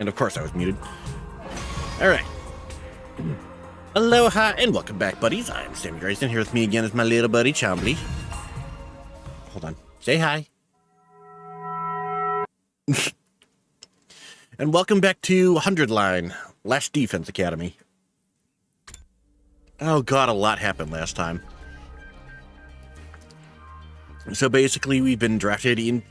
And of course I was muted. Alright. Aloha and welcome back, buddies. I'm Sammy Grayson. Here with me again is my little buddy, Chombley. Hold on. Say hi. And welcome back to 100 Line, Last Defense Academy. Oh god, a lot happened last time. So basically, we've been drafted in...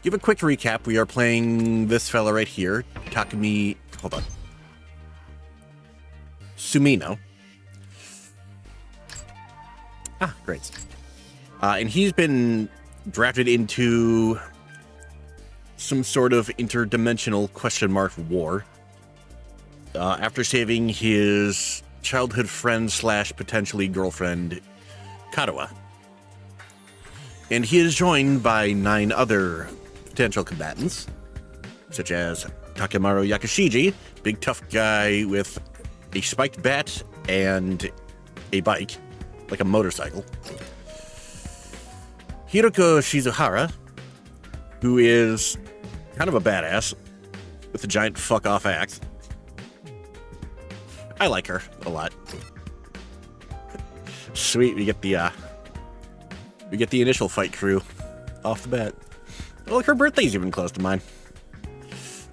Give a quick recap. We are playing this fella right here, Takumi... Hold on. Sumino. Ah, great. And he's been drafted into some sort of interdimensional question mark war after saving his childhood friend slash potentially girlfriend, Karuha. And he is joined by 9 other potential combatants, such as Takemaru Yakashiji, big tough guy with a spiked bat and a bike, like a motorcycle. Hiroko Shizuhara, who is kind of a badass with a giant fuck-off axe. I like her a lot. Sweet, we get the initial fight crew off the bat. Oh, look, her birthday's even close to mine.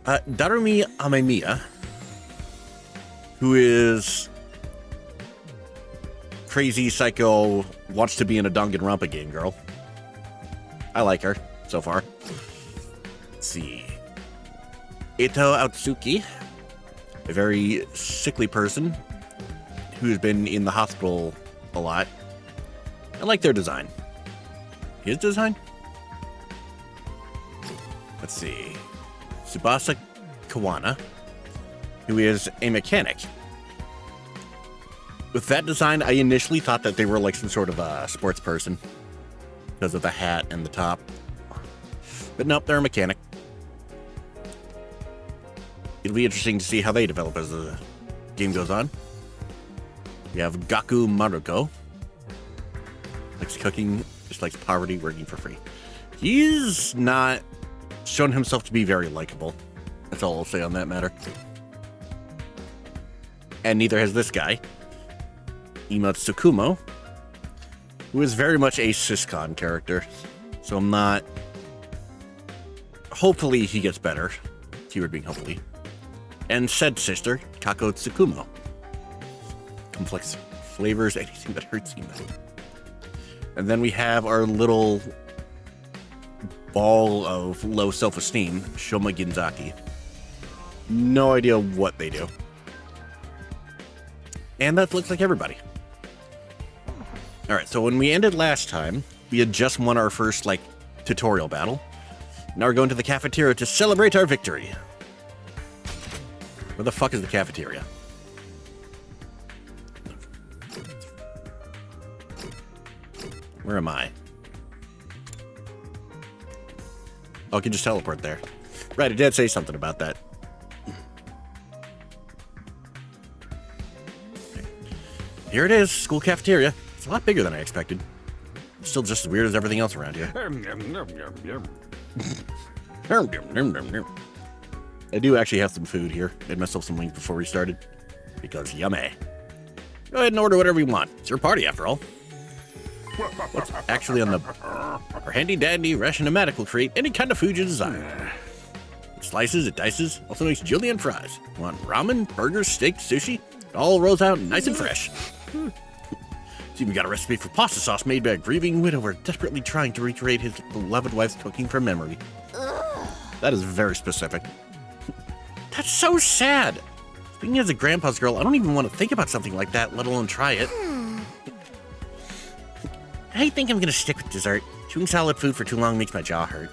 Darumi Amemiya, who is crazy psycho, wants to be in a Danganronpa game girl. I like her so far. Let's see. Eto Atsuki, a very sickly person who's been in the hospital a lot. I like their design. His design? Let's see. Tsubasa Kawana, who is a mechanic. With that design, I initially thought that they were like some sort of a sports person because of the hat and the top. But nope, they're a mechanic. It'll be interesting to see how they develop as the game goes on. We have Gaku Maruko. Likes cooking, just likes poverty, working for free. He's not shown himself to be very likable. That's all I'll say on that matter. And neither has this guy, Ima Tsukumo, who is very much a Syscon character. So I'm not... Hopefully he gets better. Keyword being hopefully. And said sister, Kako Tsukumo. Complex flavors, anything that hurts Ima. And then we have our little ball of low self-esteem, Shoma Ginzaki. No idea what they do. And that looks like everybody. Alright, so when we ended last time, we had just won our first, tutorial battle. Now we're going to the cafeteria to celebrate our victory. Where the fuck is the cafeteria? Where am I? Oh, I can just teleport there. Right, I did say something about that. Here it is, school cafeteria. It's a lot bigger than I expected. It's still just as weird as everything else around here. I do actually have some food here. Made myself some wings before we started. Because yummy. Go ahead and order whatever you want. It's your party after all. What's actually on the... Our handy-dandy ration-o-matic will create any kind of food you desire. It slices, it dices, also makes julienne fries. You want ramen, burgers, steak, sushi? It all rolls out nice and fresh. It's even got a recipe for pasta sauce made by a grieving widower desperately trying to recreate his beloved wife's cooking from memory. That is very specific. That's so sad. Speaking as a grandpa's girl, I don't even want to think about something like that, let alone try it. I think I'm gonna stick with dessert. Chewing solid food for too long makes my jaw hurt.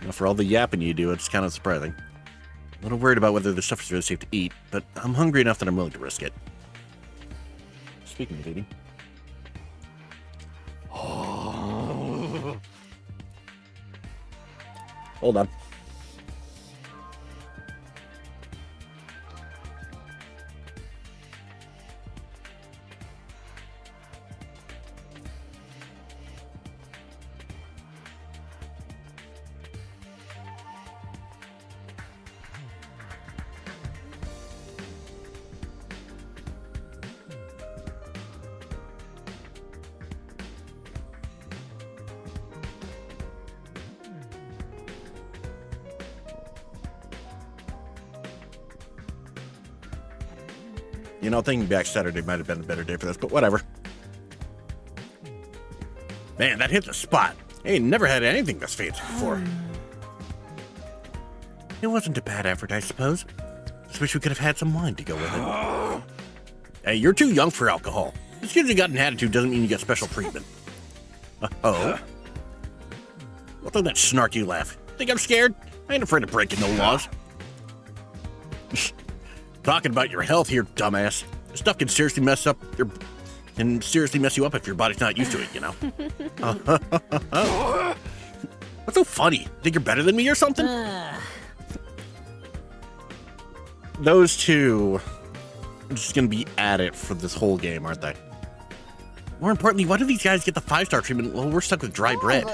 Now, for all the yapping you do, it's kind of surprising. A little worried about whether the stuff is really safe to eat, but I'm hungry enough that I'm willing to risk it. Speaking of eating. Hold on. You know, thinking back, Saturday might have been a better day for this, but whatever. Man, that hit the spot. I ain't never had anything this fancy before. It wasn't a bad effort, I suppose. Just wish we could have had some wine to go with it. Hey, you're too young for alcohol. Just because you got an attitude doesn't mean you get special treatment. Oh? What's with that snarky laugh? Think I'm scared? I ain't afraid of breaking no laws. Talking about your health here, dumbass. This stuff can seriously mess you up if your body's not used to it, you know. What's so funny? Think you're better than me or something? Those two are just gonna be at it for this whole game, aren't they? More importantly, why do these guys get the 5-star treatment while we're stuck with dry bread?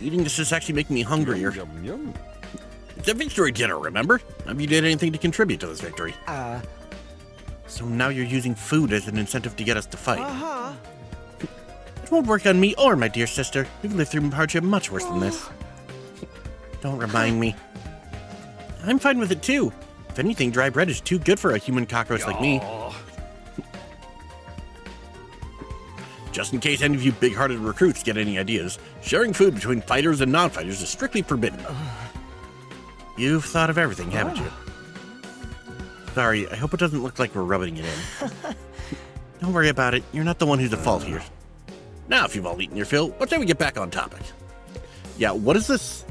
Eating this is actually making me hungrier. Yum, yum. It's a victory dinner, remember? Have you did anything to contribute to this victory? So now you're using food as an incentive to get us to fight. It won't work on me or my dear sister. We've lived through hardship much worse than this. Don't remind me. I'm fine with it too. If anything, dry bread is too good for a human cockroach like me. Just in case any of you big-hearted recruits get any ideas, sharing food between fighters and non-fighters is strictly forbidden. You've thought of everything, haven't you? Sorry, I hope it doesn't look like we're rubbing it in. Don't worry about it. You're not the one who's at fault here. Now, if you've all eaten your fill, what say we get back on topic? Yeah, what is this?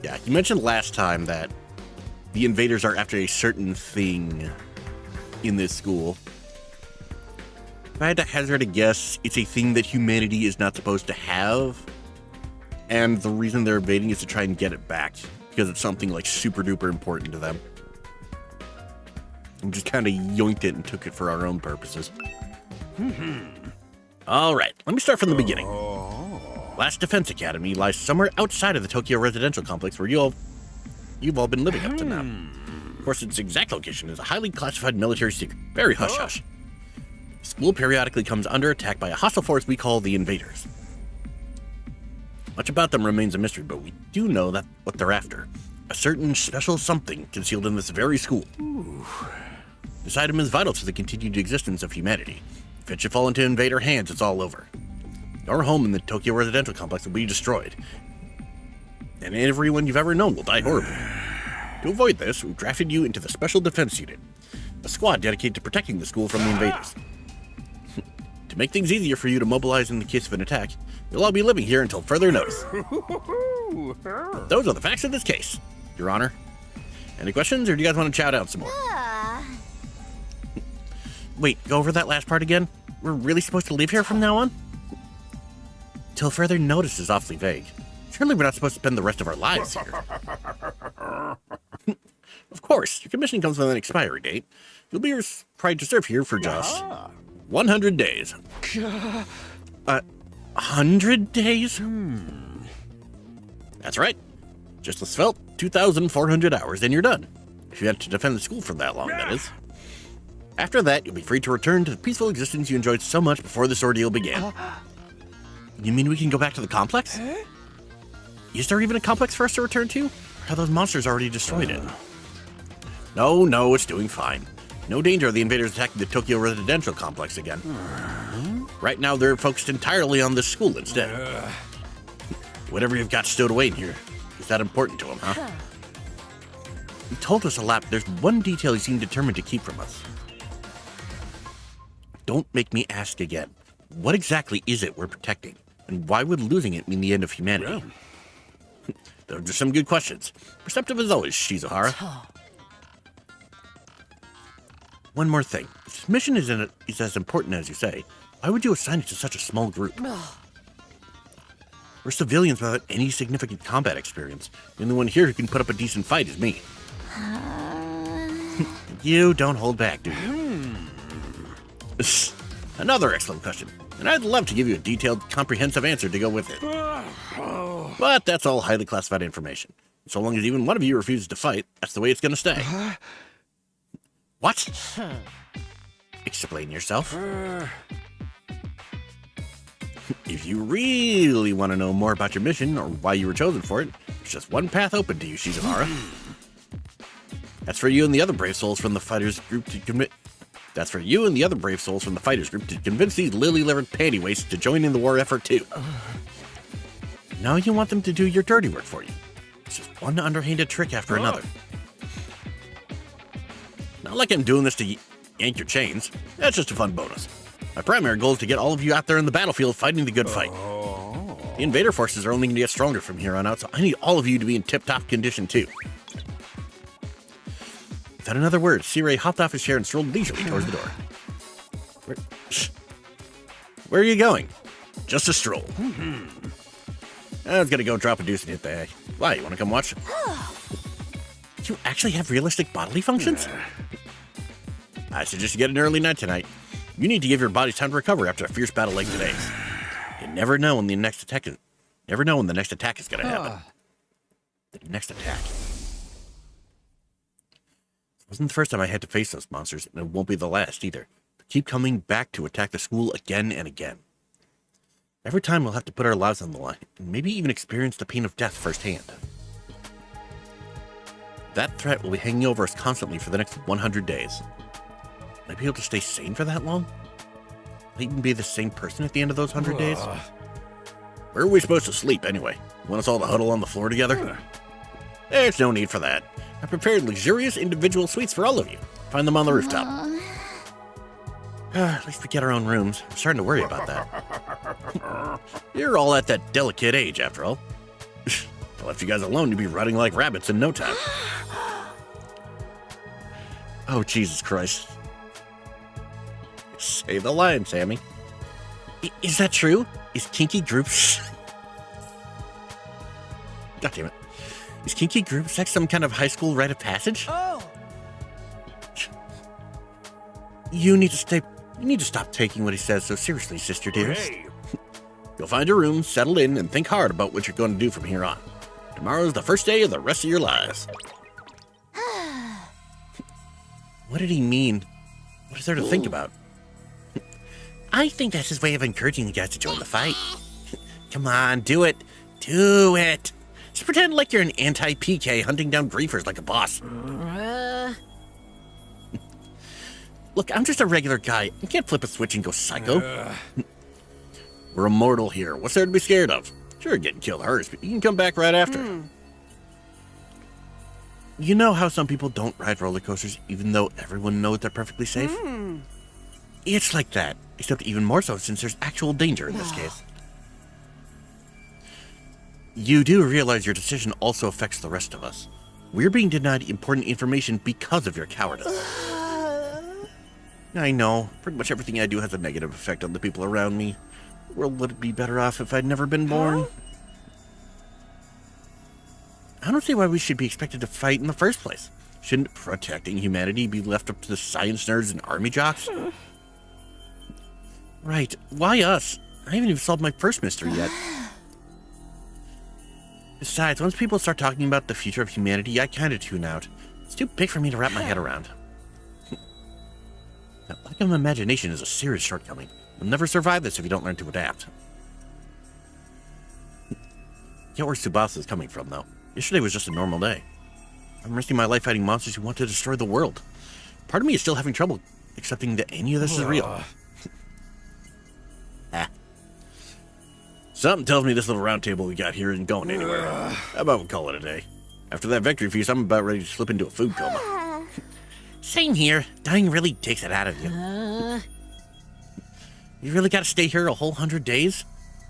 Yeah, you mentioned last time that the invaders are after a certain thing in this school. If I had to hazard a guess, it's a thing that humanity is not supposed to have. And the reason they're invading is to try and get it back. Because it's something like super duper important to them. And just kind of yoinked it and took it for our own purposes. Alright, let me start from the beginning. Last Defense Academy lies somewhere outside of the Tokyo residential complex where you've all been living up to now. Of course, its exact location is a highly classified military secret. Very hush-hush. The school periodically comes under attack by a hostile force we call the Invaders. Much about them remains a mystery, but we do know that what they're after. A certain special something concealed in this very school. This item is vital to the continued existence of humanity. If it should fall into Invader hands, it's all over. Your home in the Tokyo residential complex will be destroyed. And everyone you've ever known will die horribly. To avoid this, we've drafted you into the Special Defense Unit, a squad dedicated to protecting the school from the invaders. To make things easier for you to mobilize in the case of an attack, you'll all be living here until further notice. Those are the facts of this case, Your Honor. Any questions, or do you guys want to shout out some more? Wait, go over that last part again? We're really supposed to live here from now on? Till further notice is awfully vague. Surely we're not supposed to spend the rest of our lives here. Of course, your commission comes with an expiry date. You'll be required to serve here for just 100 days. 100 days? That's right. Just as felt, 2,400 hours, and you're done. If you had to defend the school for that long, that is. After that, you'll be free to return to the peaceful existence you enjoyed so much before this ordeal began. You mean we can go back to the complex? Is there even a complex for us to return to? Or have those monsters already destroyed it? No, it's doing fine. No danger of the invaders attacking the Tokyo residential complex again. Right now, they're focused entirely on this school instead. Whatever you've got stowed away in here, is that important to them, huh? You told us a lot, but there's one detail you seem determined to keep from us. Don't make me ask again. What exactly is it we're protecting? And why would losing it mean the end of humanity? Those are some good questions. Perceptive as always, Shizuhara. One more thing. If this mission is as important as you say, why would you assign it to such a small group? We're civilians without any significant combat experience. The only one here who can put up a decent fight is me. You don't hold back, do you? Another excellent question, and I'd love to give you a detailed, comprehensive answer to go with it. But that's all highly classified information. So long as even one of you refuses to fight, that's the way it's going to stay. What? Explain yourself. If you really want to know more about your mission or why you were chosen for it, there's just one path open to you, Shizuhara. That's for you and the other brave souls from the fighters group to commit. That's for you and the other brave souls from the fighters group to convince these lily-livered panty wastes to join in the war effort too. Now you want them to do your dirty work for you. It's just one underhanded trick after another. Not like I'm doing this to yank your chains. That's just a fun bonus. My primary goal is to get all of you out there in the battlefield fighting the good fight. The invader forces are only going to get stronger from here on out, so I need all of you to be in tip-top condition too. Without another word, C-Ray hopped off his chair and strolled leisurely towards the door. Where are you going? Just a stroll. I was gonna go drop a deuce and hit the hay. Why, you wanna come watch? You actually have realistic bodily functions? I suggest you get an early night tonight. You need to give your body time to recover after a fierce battle like today's. You never know when the next attack is gonna happen. The next attack. It wasn't the first time I had to face those monsters, and it won't be the last either. They keep coming back to attack the school again and again. Every time we'll have to put our lives on the line, and maybe even experience the pain of death firsthand. That threat will be hanging over us constantly for the next 100 days. Will I be able to stay sane for that long? Will I even be the same person at the end of those 100 days? Where are we supposed to sleep anyway? You want us all to huddle on the floor together? There's no need for that. I prepared luxurious individual suites for all of you. Find them on the rooftop. At least we get our own rooms. I'm starting to worry about that. You're all at that delicate age, after all. If I left you guys alone, you'd be running like rabbits in no time. Oh, Jesus Christ. Say the line, Sammy. Is that true? Is kinky groups... God damn it. Is kinky group sex some kind of high school rite of passage? Oh. You need to stop taking what he says so seriously, sister dearest. Hey. You'll find your room, settle in, and think hard about what you're going to do from here on. Tomorrow's the first day of the rest of your lives. What did he mean? What is there to think about? I think that's his way of encouraging you guys to join the fight. Come on, do it. Do it. Just pretend like you're an anti-PK hunting down griefers like a boss. Look, I'm just a regular guy. I can't flip a switch and go psycho. We're immortal here. What's there to be scared of? Sure, getting killed hurts, but you can come back right after. You know how some people don't ride roller coasters even though everyone knows they're perfectly safe? It's like that, except even more so since there's actual danger in this case. You do realize your decision also affects the rest of us. We're being denied important information because of your cowardice. I know, pretty much everything I do has a negative effect on the people around me. The world would be better off if I'd never been born. I don't see why we should be expected to fight in the first place. Shouldn't protecting humanity be left up to the science nerds and army jocks? Right, why us? I haven't even solved my first mystery yet. Besides, once people start talking about the future of humanity, I kind of tune out. It's too big for me to wrap my head around. Now, lack of imagination is a serious shortcoming. You'll never survive this if you don't learn to adapt. Get where Tsubasa is coming from, though. Yesterday was just a normal day. I'm risking my life fighting monsters who want to destroy the world. Part of me is still having trouble accepting that any of this is real. Something tells me this little round table we got here isn't going anywhere. How about we call it a day? After that victory feast, I'm about ready to slip into a food coma. Same here. Dying really takes it out of you. You really got to stay here a whole 100 days?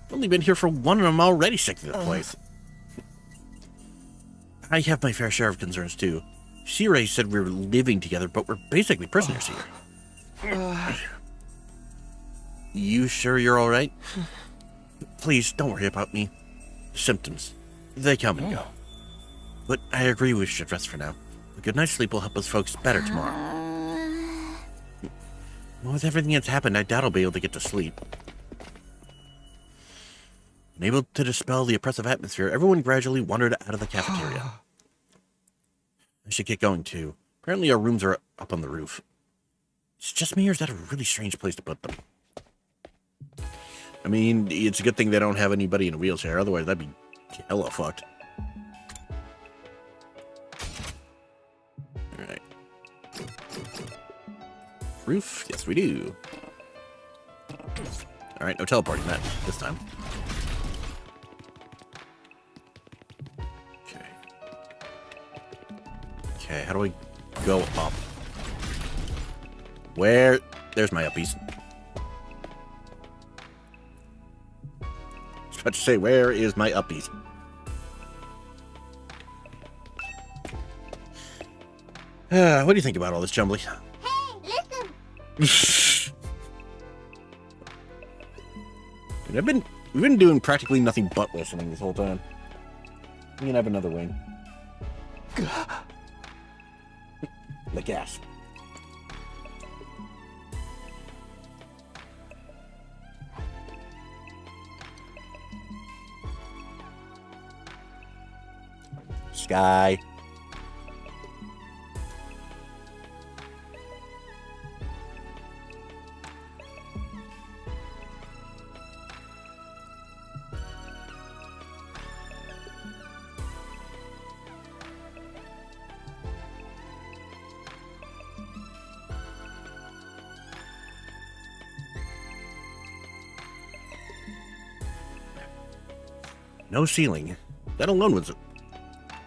I've only been here for one and I'm already sick of the place. I have my fair share of concerns too. Shirei said we were living together, but we're basically prisoners here. You sure you're alright? Please, don't worry about me. Symptoms. They come and go. But I agree we should rest for now. A good night's sleep will help us focus better tomorrow. With everything that's happened, I doubt I'll be able to get to sleep. Unable to dispel the oppressive atmosphere, everyone gradually wandered out of the cafeteria. I should get going too. Apparently our rooms are up on the roof. It's just me, or is that a really strange place to put them? I mean, it's a good thing they don't have anybody in a wheelchair, otherwise that'd be hella fucked. Alright. roof? Yes, we do. Alright, no teleporting that this time. Okay. Okay, how do I go up? Where? There's my uppies. I was about to say, where is my uppies? What do you think about all this, Jumbly? Hey, listen! Dude, we've been doing practically nothing but listening this whole time. We can have another wing. The gas. Sky. No ceiling. That alone was a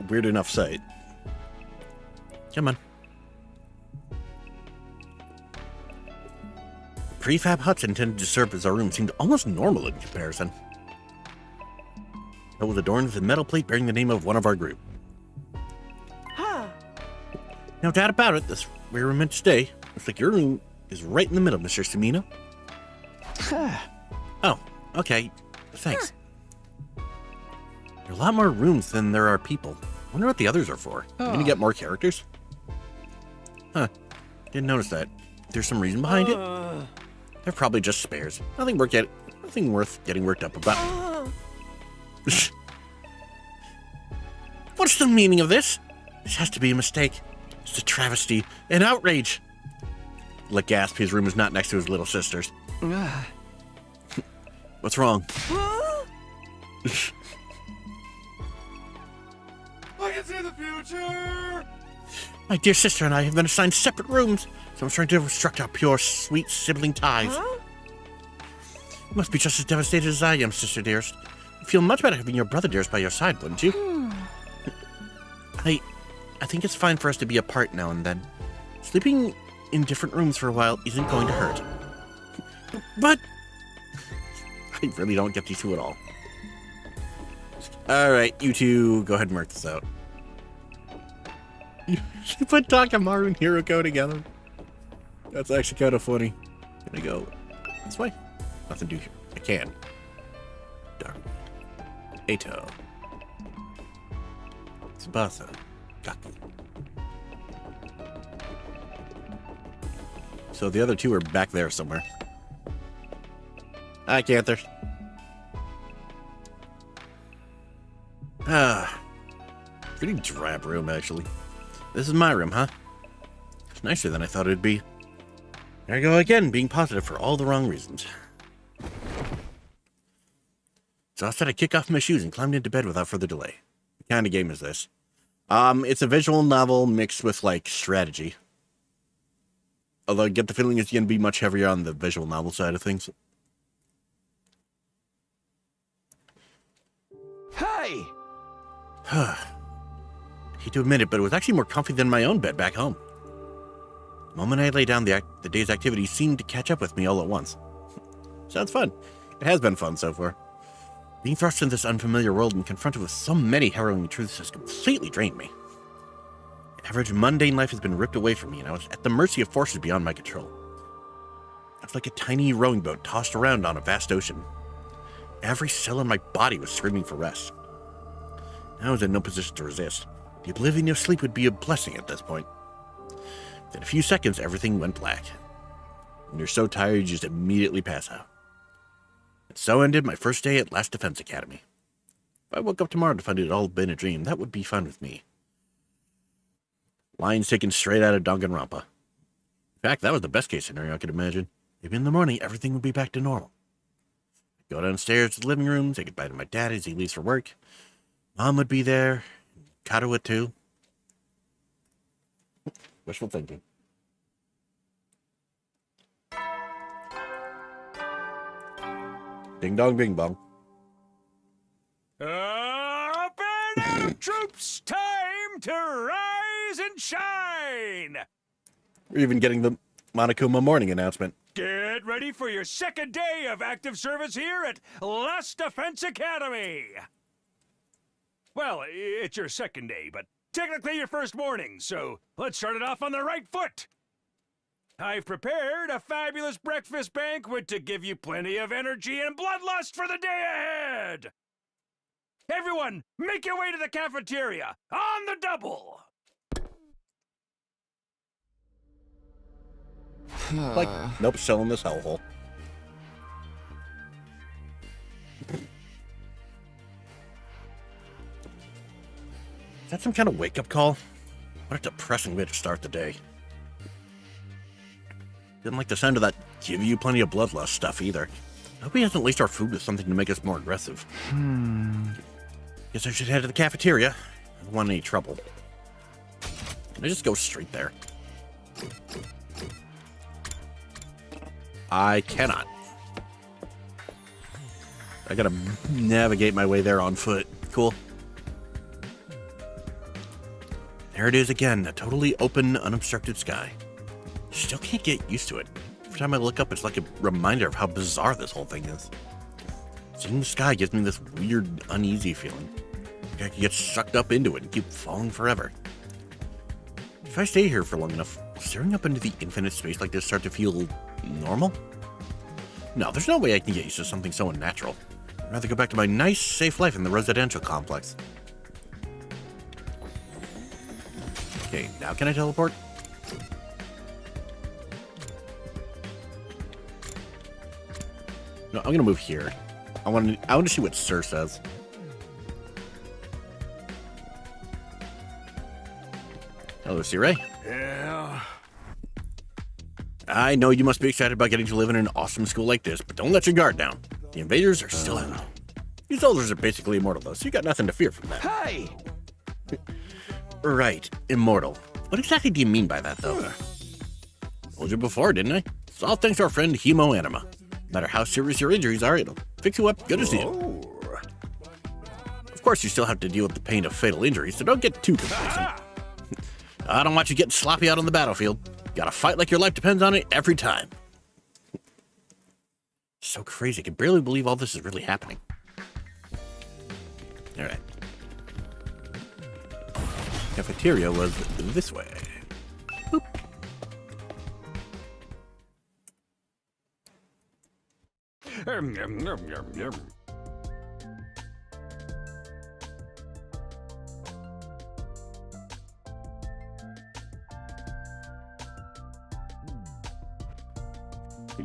weird enough sight. Come on. Prefab huts intended to serve as our room seemed almost normal in comparison. It was adorned with a metal plate bearing the name of one of our group. Huh. No doubt about it, this is where we're meant to stay. Looks like your room is right in the middle, Mr. Samino. Oh, okay. Thanks. There are a lot more rooms than there are people. I wonder what the others are for. Are we gonna get more characters? Huh. Didn't notice that. There's some reason behind it. They're probably just spares. Nothing worth getting worked up about. What's the meaning of this? This has to be a mistake. It's a travesty. An outrage. Let gasp, his room is not next to his little sister's. What's wrong? I can see the future! My dear sister and I have been assigned separate rooms. Someone's trying to obstruct our pure, sweet sibling ties. Huh? You must be just as devastated as I am, sister dearest. You feel much better having your brother dearest by your side, wouldn't you? I think it's fine for us to be apart now and then. Sleeping in different rooms for a while isn't going to hurt. But I really don't get these two at all. Alright, you two, go ahead and work this out. You put Takamaru and Hiroko together. That's actually kind of funny. Can I go this way? Nothing to do here. I can. Darn. Eito. Tsubasa. Gaku. So the other two are back there somewhere. Hi, Canther. Pretty drab room, actually. This is my room, huh? It's nicer than I thought it'd be. There I go again, being positive for all the wrong reasons. So I said I'd kick off my shoes and climbed into bed without further delay. What kind of game is this? It's a visual novel mixed with, like, strategy. Although I get the feeling it's going to be much heavier on the visual novel side of things. Hey! Hate to admit it, but it was actually more comfy than my own bed back home. The moment I lay down, the day's activities seemed to catch up with me all at once. Sounds fun. It has been fun so far. Being thrust into this unfamiliar world and confronted with so many harrowing truths has completely drained me. Average mundane life has been ripped away from me, and I was at the mercy of forces beyond my control. I was like a tiny rowing boat tossed around on a vast ocean. Every cell in my body was screaming for rest. I was in no position to resist. The oblivion of sleep would be a blessing at this point. In a few seconds, everything went black. When you're so tired, you just immediately pass out. And so ended my first day at Last Defense Academy. If I woke up tomorrow to find it all been a dream, that would be fine with me. Lines taken straight out of Danganronpa. In fact, that was the best case scenario I could imagine. Maybe in the morning, everything would be back to normal. I'd go downstairs to the living room, say goodbye to my dad as he leaves for work. Mom would be there. Kato would too. Wishful thinking. Ding dong, bing bong. Up and up, troops! Time to rise and shine! We're even getting the Monokuma morning announcement. Get ready for your second day of active service here at Last Defense Academy! Well, it's your second day, but technically your first morning, so let's start it off on the right foot! I've prepared a fabulous breakfast banquet to give you plenty of energy and bloodlust for the day ahead! Everyone, make your way to the cafeteria, on the double! Like, nope, still in this hellhole. Is that some kind of wake-up call? What a depressing way to start the day. Didn't like the sound of that give you plenty of bloodlust stuff either. I hope he hasn't laced our food with something to make us more aggressive. Guess I should head to the cafeteria. I don't want any trouble. Can I just go straight there? I cannot. I gotta navigate my way there on foot. Cool. There it is again, a totally open, unobstructed sky. Still can't get used to it. Every time I look up, it's like a reminder of how bizarre this whole thing is. Seeing the sky gives me this weird, uneasy feeling. Like I could get sucked up into it and keep falling forever. If I stay here for long enough, will staring up into the infinite space like this start to feel normal? No, there's no way I can get used to something so unnatural. I'd rather go back to my nice, safe life in the residential complex. Okay, now can I teleport? No, I'm gonna move here. I want to see what Sir says. Hello, Sirei. Yeah. I know you must be excited about getting to live in an awesome school like this, but don't let your guard down. The invaders are still out. You soldiers are basically immortal, though, so you got nothing to fear from that. Hey! Right, immortal. What exactly do you mean by that, though? Told you before, didn't I? It's all thanks to our friend Hemo Anima. No matter how serious your injuries are, it'll fix you up good as new. Of course, you still have to deal with the pain of fatal injuries, so don't get too complacent. I don't want you getting sloppy out on the battlefield. Gotta fight like your life depends on it every time. So crazy, I can barely believe all this is really happening. Alright. Cafeteria was this way. Boop.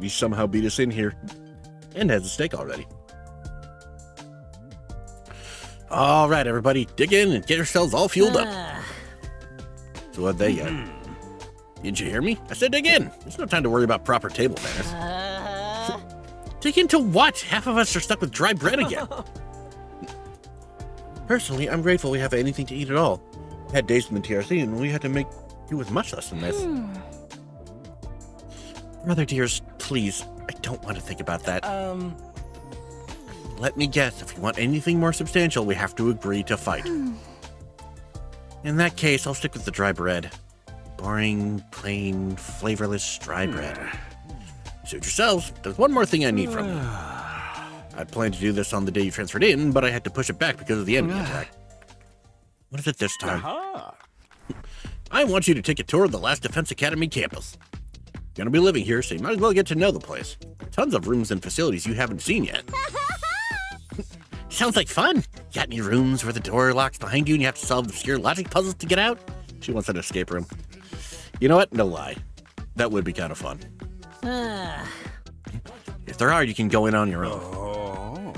He somehow beat us in here. And has a steak already. Alright, everybody, dig in and get yourselves all fueled up. So what'd they get? Didn't you hear me? I said dig in. There's no time to worry about proper table manners. Dig into what? Half of us are stuck with dry bread again. Personally, I'm grateful we have anything to eat at all. Had days in the TRC and we had to make do with much less than this. Brother dears, please, I don't want to think about that. Let me guess, if you want anything more substantial, we have to agree to fight. In that case, I'll stick with the dry bread. Boring, plain, flavorless dry bread. Suit yourselves. There's one more thing I need from you. I planned to do this on the day you transferred in, but I had to push it back because of the enemy attack. What is it this time? I want you to take a tour of the Last Defense Academy campus. You're gonna be living here, so you might as well get to know the place. Tons of rooms and facilities you haven't seen yet. Sounds like fun. Got any rooms where the door locks behind you and you have to solve obscure logic puzzles to get out? She wants an escape room. You know what? No lie. That would be kind of fun. If there are, you can go in on your own.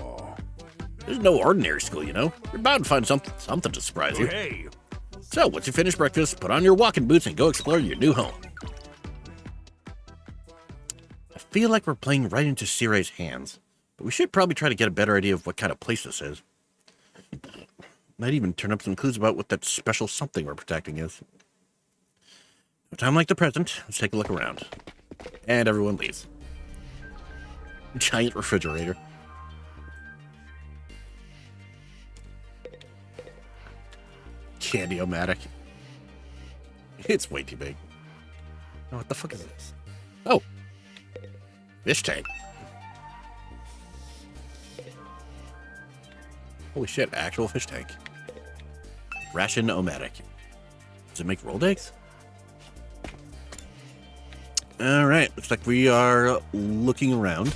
There's no ordinary school, you know. You're bound to find something to surprise you. Hey! So, once you finish breakfast, put on your walking boots and go explore your new home. I feel like we're playing right into Sirei's hands, but we should probably try to get a better idea of what kind of place this is. Might even turn up some clues about what that special something we're protecting is. A time like the present, let's take a look around. And everyone leaves. Giant refrigerator. Candy-o-matic. It's way too big. Oh, what the fuck is this? Oh! Fish tank. Holy shit, actual fish tank. Ration-o-matic. Does it make rolled eggs? Alright, looks like we are looking around.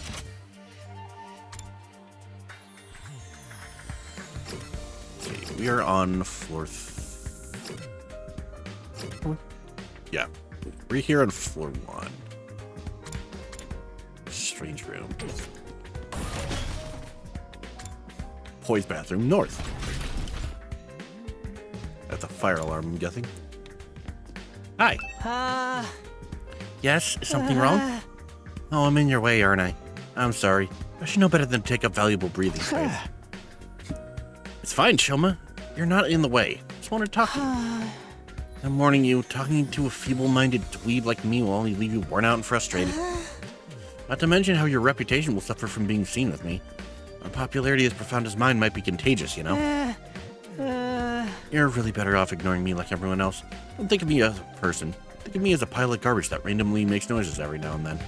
Let's see, we are on floor... Yeah, we're here on floor 1. Strange room. Boys' bathroom north. That's a fire alarm, I'm guessing. Hi. Yes, is something wrong? Oh, I'm in your way, aren't I? I'm sorry. I should know better than to take up valuable breathing space. It's fine, Shoma. You're not in the way. Just want to talk to you. I'm warning you, talking to a feeble-minded dweeb like me will only leave you worn out and frustrated. Not to mention how your reputation will suffer from being seen with me. My popularity as profound as mine might be contagious, you know? You're really better off ignoring me like everyone else. Don't think of me as a person. Think of me as a pile of garbage that randomly makes noises every now and then.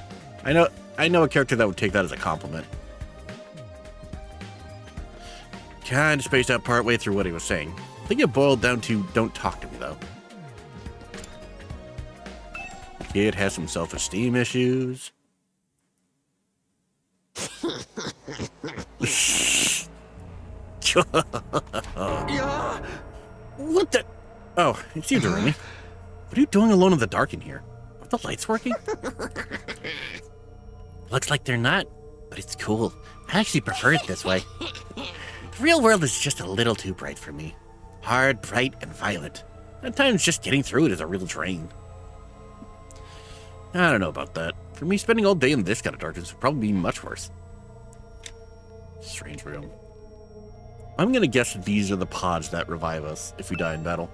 I know a character that would take that as a compliment. Kinda spaced out partway through what he was saying. I think it boiled down to don't talk to me, though. Kid has some self-esteem issues. What the? Oh, it's you, Jeremy. What are you doing alone in the dark in here? Are the lights working? Looks like they're not, but it's cool. I actually prefer it this way. The real world is just a little too bright for me. Hard, bright, and violent. At times, just getting through it is a real drain. I don't know about that. For me, spending all day in this kind of darkness would probably be much worse. Strange room. I'm gonna guess that these are the pods that revive us if we die in battle.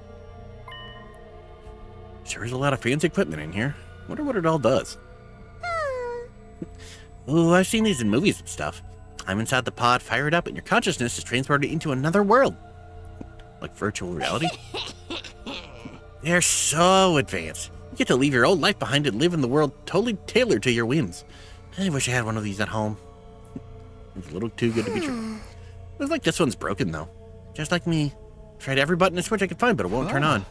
Sure is a lot of fancy equipment in here. Wonder what it all does. Ooh, I've seen these in movies and stuff. I'm inside the pod, fire it up, and your consciousness is transported into another world. Like virtual reality? They're so advanced. You get to leave your old life behind and live in the world totally tailored to your whims. I wish I had one of these at home. It's a little too good to be true. Looks like this one's broken, though. Just like me. Tried every button and switch I could find, but it won't turn on.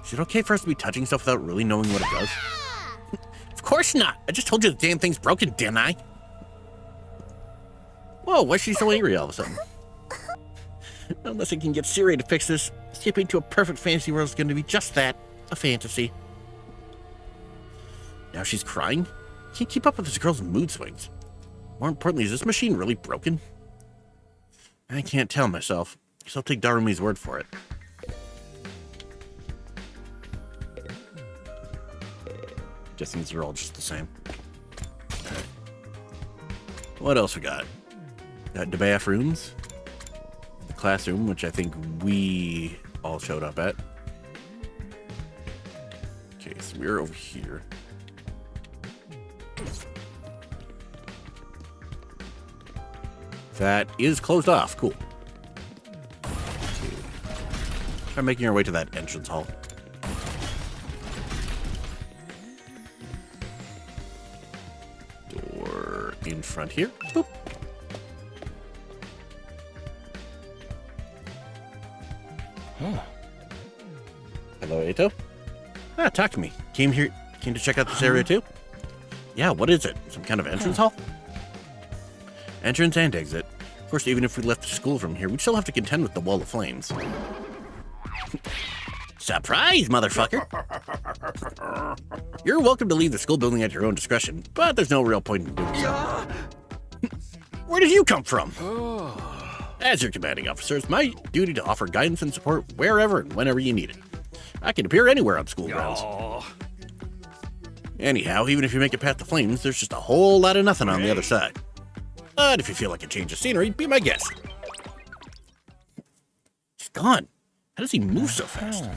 Is it okay for us to be touching stuff without really knowing what it does? Of course not! I just told you the damn thing's broken, didn't I? Whoa, why is she so angry all of a sudden? Unless I can get Siri to fix this, escaping to a perfect fantasy world is going to be just that, a fantasy. Now she's crying? Can't keep up with this girl's mood swings. More importantly, is this machine really broken? I can't tell myself. Guess I'll take Darumi's word for it. Guessing these are all just the same. Alright. What else we got? Got the bathrooms. The classroom, which I think we all showed up at. Okay, so we're over here. That is closed off. Cool. Try making our way to that entrance hall. Door in front here. Boop. Hello, Eito. Ah, talk to me. Came to check out this area too? Yeah, what is it? Some kind of entrance hall? Entrance and exit. Of course, even if we left the school from here, we'd still have to contend with the wall of flames. Surprise, motherfucker! You're welcome to leave the school building at your own discretion, but there's no real point in doing so. Where did you come from? As your commanding officer, it's my duty to offer guidance and support wherever and whenever you need it. I can appear anywhere on school grounds. Anyhow, even if you make it past the flames, there's just a whole lot of nothing on the other side. But if you feel like a change of scenery, be my guest. He's gone. How does he move so fast?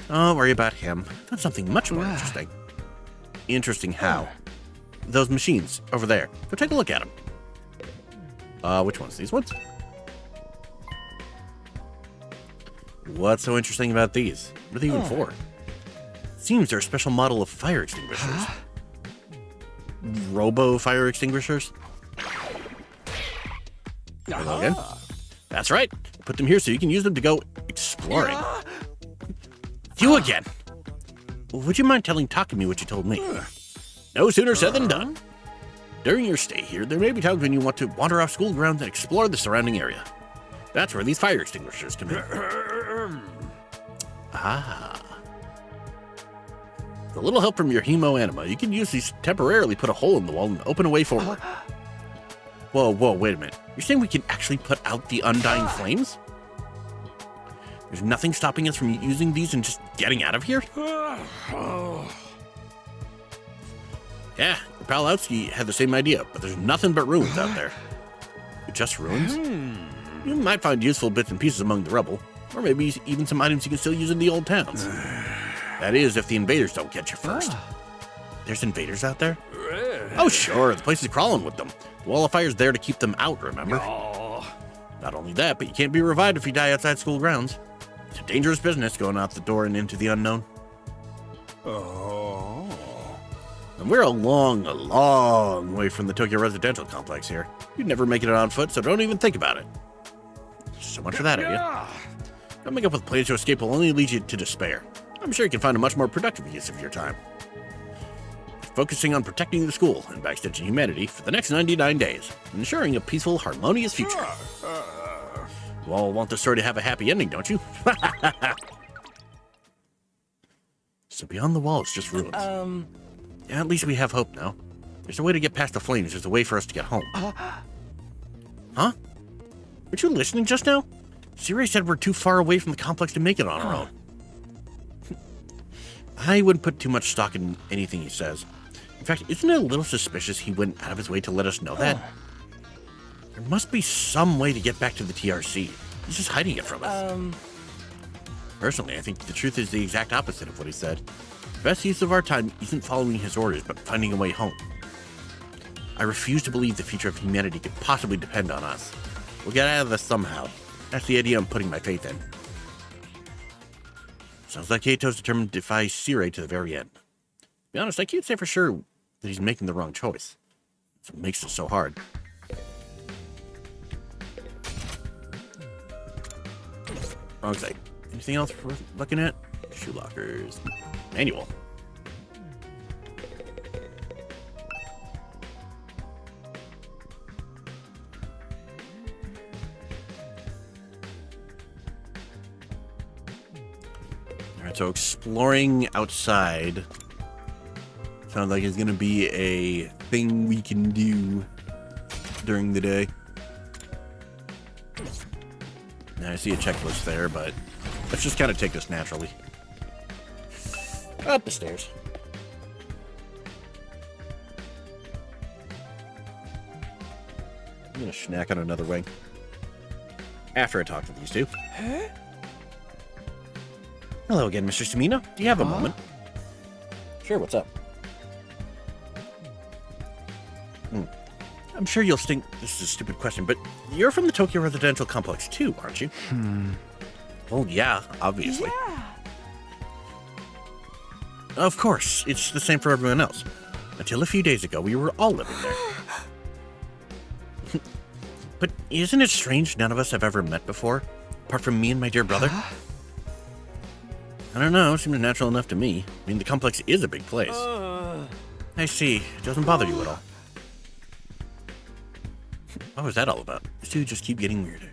Don't worry about him. That's something much more interesting. Interesting how? Those machines over there. Go take a look at them. Which ones? These ones? What's so interesting about these? What are they even for? Seems they're a special model of fire extinguishers. Robo fire extinguishers? Hello again. That's right. Put them here so you can use them to go exploring. You again. Would you mind talking to me what you told me? No sooner said than done. During your stay here, there may be times when you want to wander off school grounds and explore the surrounding area. That's where these fire extinguishers come in. Ah. With a little help from your hemo anima, you can use these to temporarily put a hole in the wall and open a way forward. Whoa, wait a minute. You're saying we can actually put out the undying flames? There's nothing stopping us from using these and just getting out of here? Yeah, your pal Outsky had the same idea, but there's nothing but ruins out there. Just ruins? You might find useful bits and pieces among the rubble, or maybe even some items you can still use in the old towns. That is, if the invaders don't catch you first. There's invaders out there? Oh, sure, the place is crawling with them. The wall of fire's there to keep them out, remember? Not only that, but you can't be revived if you die outside school grounds. It's a dangerous business going out the door and into the unknown. And we're a long way from the Tokyo residential complex here. You'd never make it on foot, so don't even think about it. So much for that idea. Coming up with plans to escape will only lead you to despair. I'm sure you can find a much more productive use of your time. Focusing on protecting the school and by extension humanity for the next 99 days, ensuring a peaceful, harmonious future. You all want the story to have a happy ending, don't you? So beyond the wall, it's just ruins. Yeah, at least we have hope now. There's a way to get past the flames. There's a way for us to get home. Huh? Weren't you listening just now? Siri said we're too far away from the complex to make it on our own. I wouldn't put too much stock in anything he says. In fact, isn't it a little suspicious he went out of his way to let us know that? There must be some way to get back to the TRC. He's just hiding it from us. Personally, I think the truth is the exact opposite of what he said. The best use of our time isn't following his orders, but finding a way home. I refuse to believe the future of humanity could possibly depend on us. We'll get out of this somehow. That's the idea I'm putting my faith in. Sounds like Kato's determined to defy Sire to the very end. To be honest, I can't say for sure that he's making the wrong choice. That's what makes it so hard. Wrong side. Anything else worth looking at? Shoe lockers. Manual. Alright, so exploring outside sounds like it's going to be a thing we can do during the day. Now, I see a checklist there, but let's just kind of take this naturally. Up the stairs. I'm going to snack on another wing. After I talk to these two. Huh? Hello again, Mr. Samino. Do you have a moment? Sure, what's up? I'm sure you'll think this is a stupid question, but you're from the Tokyo Residential Complex too, aren't you? Well, yeah, obviously. Yeah. Of course, it's the same for everyone else. Until a few days ago, we were all living there. But isn't it strange none of us have ever met before? Apart from me and my dear brother? I don't know, it seems natural enough to me. I mean, the complex is a big place. I see. It doesn't bother you at all. What was that all about? These two just keep getting weirder.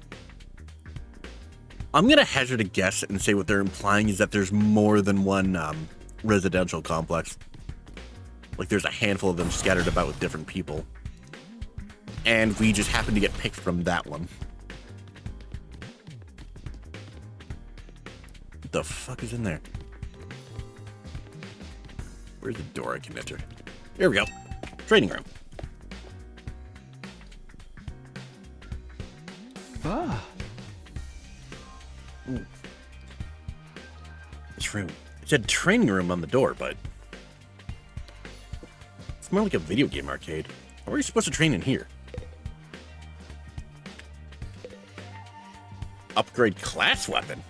I'm going to hazard a guess and say what they're implying is that there's more than one residential complex. Like there's a handful of them scattered about with different people. And we just happen to get picked from that one. What the fuck is in there? Where's the door I can enter? Here we go. Training room. This room. It said training room on the door, but it's more like a video game arcade. How are you supposed to train in here? Upgrade class weapon.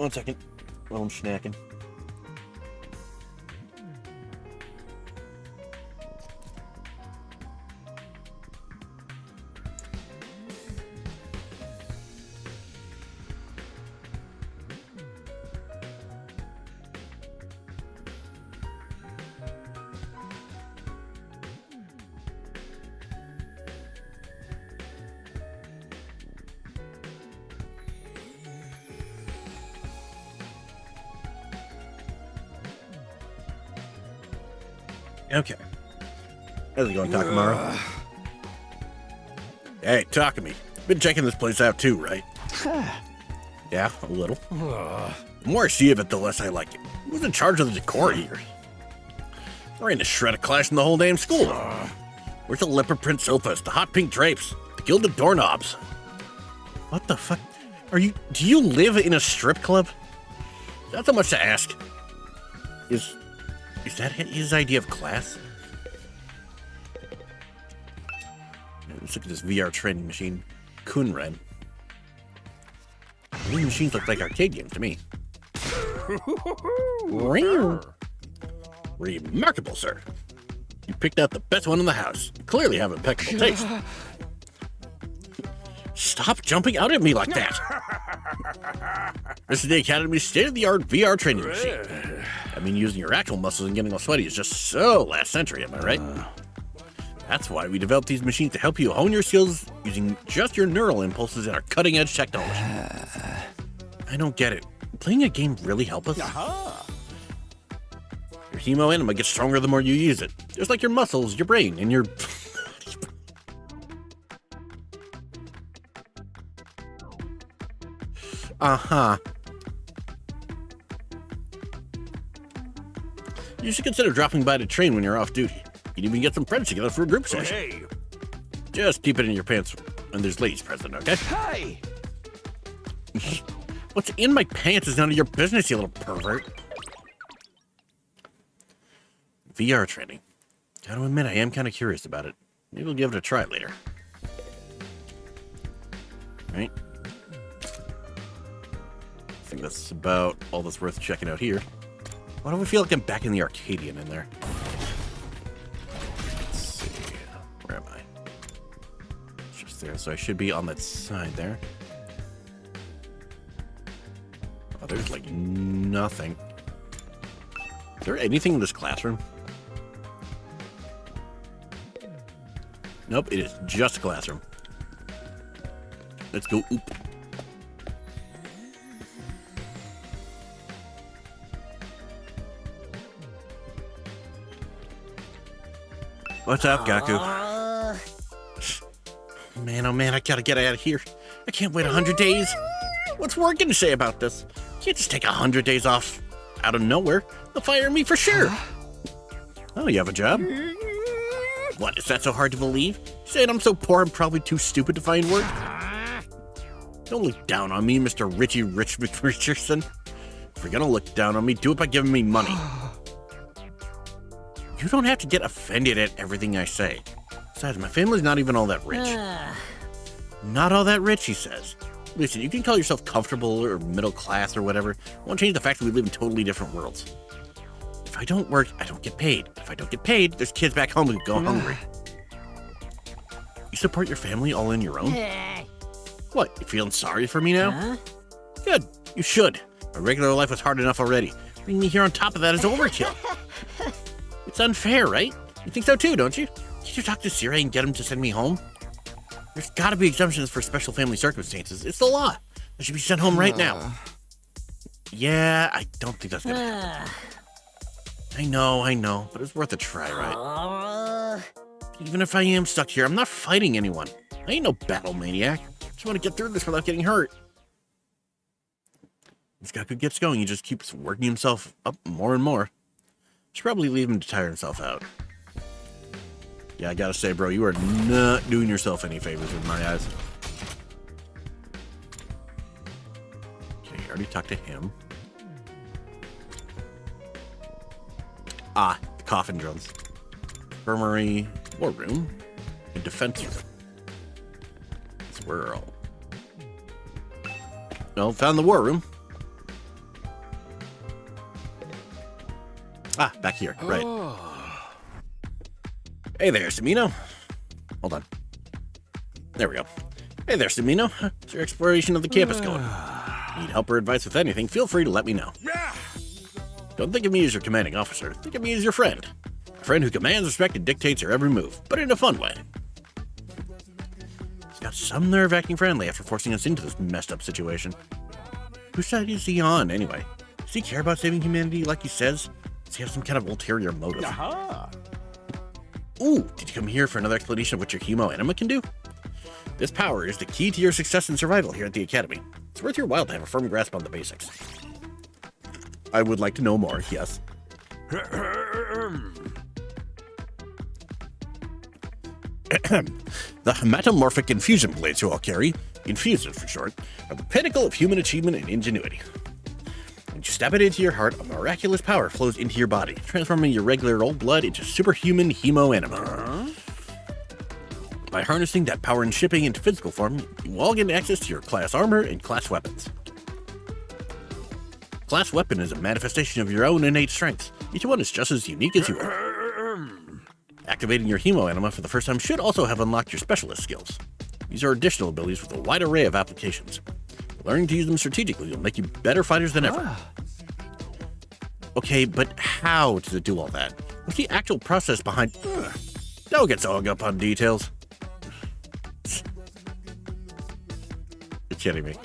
1 second while I'm snacking. Okay. How's it going, Takamaru? Hey, Takumi. Been checking this place out too, right? Yeah, a little. The more I see of it, the less I like it. Who's in charge of the decor here? There ain't a shred of class in the whole damn school. Where's the leopard print sofas, the hot pink drapes, the gilded doorknobs? What the fuck? Do you live in a strip club? Not so much to ask. Is that his idea of class? Let's look at this VR training machine. Kunren. These machines look like arcade games to me. Remarkable, sir. You picked out the best one in the house. You clearly have impeccable taste. Stop jumping out at me like that. This is the Academy's state-of-the-art VR training machine. I mean, using your actual muscles and getting all sweaty is just so last century, am I right? That's why we developed these machines to help you hone your skills using just your neural impulses and our cutting-edge technology. I don't get it. Playing a game really help us? Your hemo anima gets stronger the more you use it. Just like your muscles, your brain, and your... Uh-huh. You should consider dropping by to train when you're off duty. You'd even get some friends together for a group session. Hey. Just keep it in your pants when there's ladies present, okay? Hey. What's in my pants is none of your business, you little pervert. VR training. Gotta admit, I am kind of curious about it. Maybe we'll give it a try later. Right? I think that's about all that's worth checking out here. Why do I feel like I'm back in the Arcadian in there? Let's see. Where am I? It's just there, so I should be on that side there. Oh, there's like nothing. Is there anything in this classroom? Nope, it is just a classroom. Let's go oop. What's up, Gaku? Man, oh man, I gotta get out of here. I can't wait 100 days. What's work gonna say about this? Can't just take 100 days off out of nowhere. They'll fire me for sure. Oh, you have a job? What, is that so hard to believe? Saying I'm so poor I'm probably too stupid to find work? Don't look down on me, Mr. Richie Rich McRicherson. If you're gonna look down on me, do it by giving me money. You don't have to get offended at everything I say. Besides, my family's not even all that rich. Not all that rich, he says. Listen, you can call yourself comfortable or middle class or whatever. It won't change the fact that we live in totally different worlds. If I don't work, I don't get paid. If I don't get paid, there's kids back home who go hungry. You support your family all in your own? What, you feeling sorry for me now? Good, you should. My regular life was hard enough already. Bringing me here on top of that is overkill. It's unfair, right? You think so too, don't you? Can't you talk to Siri and get him to send me home? There's gotta be exemptions for special family circumstances. It's the law. I should be sent home right now. Yeah, I don't think that's gonna happen. I know, but it's worth a try, right? Even if I am stuck here, I'm not fighting anyone. I ain't no battle maniac. I just want to get through this without getting hurt. This guy gets going, he just keeps working himself up more and more. Should probably leave him to tire himself out. Yeah, I gotta say, bro, you are not doing yourself any favors in my eyes. Okay, I already talked to him. Ah, the coffin drums. Infirmary, war room, and defense room. Swirl. No, found the war room. Ah, back here, right. Hey there, Samino. Hold on. There we go. Hey there, Samino. How's your exploration of the campus going? Need help or advice with anything, feel free to let me know. Don't think of me as your commanding officer. Think of me as your friend. A friend who commands, respects, and dictates your every move, but in a fun way. He's got some nerve acting friendly after forcing us into this messed up situation. Whose side is he on, anyway? Does he care about saving humanity like he says? Does he have some kind of ulterior motive? Ooh, did you come here for another explanation of what your humo anima can do? This power is the key to your success and survival here at the Academy. It's worth your while to have a firm grasp on the basics. I would like to know more, yes. The metamorphic infusion blades you all carry, infusions for short, are the pinnacle of human achievement and ingenuity. When you stab it into your heart, a miraculous power flows into your body, transforming your regular old blood into superhuman hemo anima. By harnessing that power and shipping into physical form, you all get access to your class armor and class weapons. Class weapon is a manifestation of your own innate strengths. Each one is just as unique as you are. Activating your hemo anima for the first time should also have unlocked your specialist skills. These are additional abilities with a wide array of applications. Learning to use them strategically will make you better fighters than ever. Okay, but how does it do all that? What's the actual process behind... Don't get so hung up on details. You're kidding me.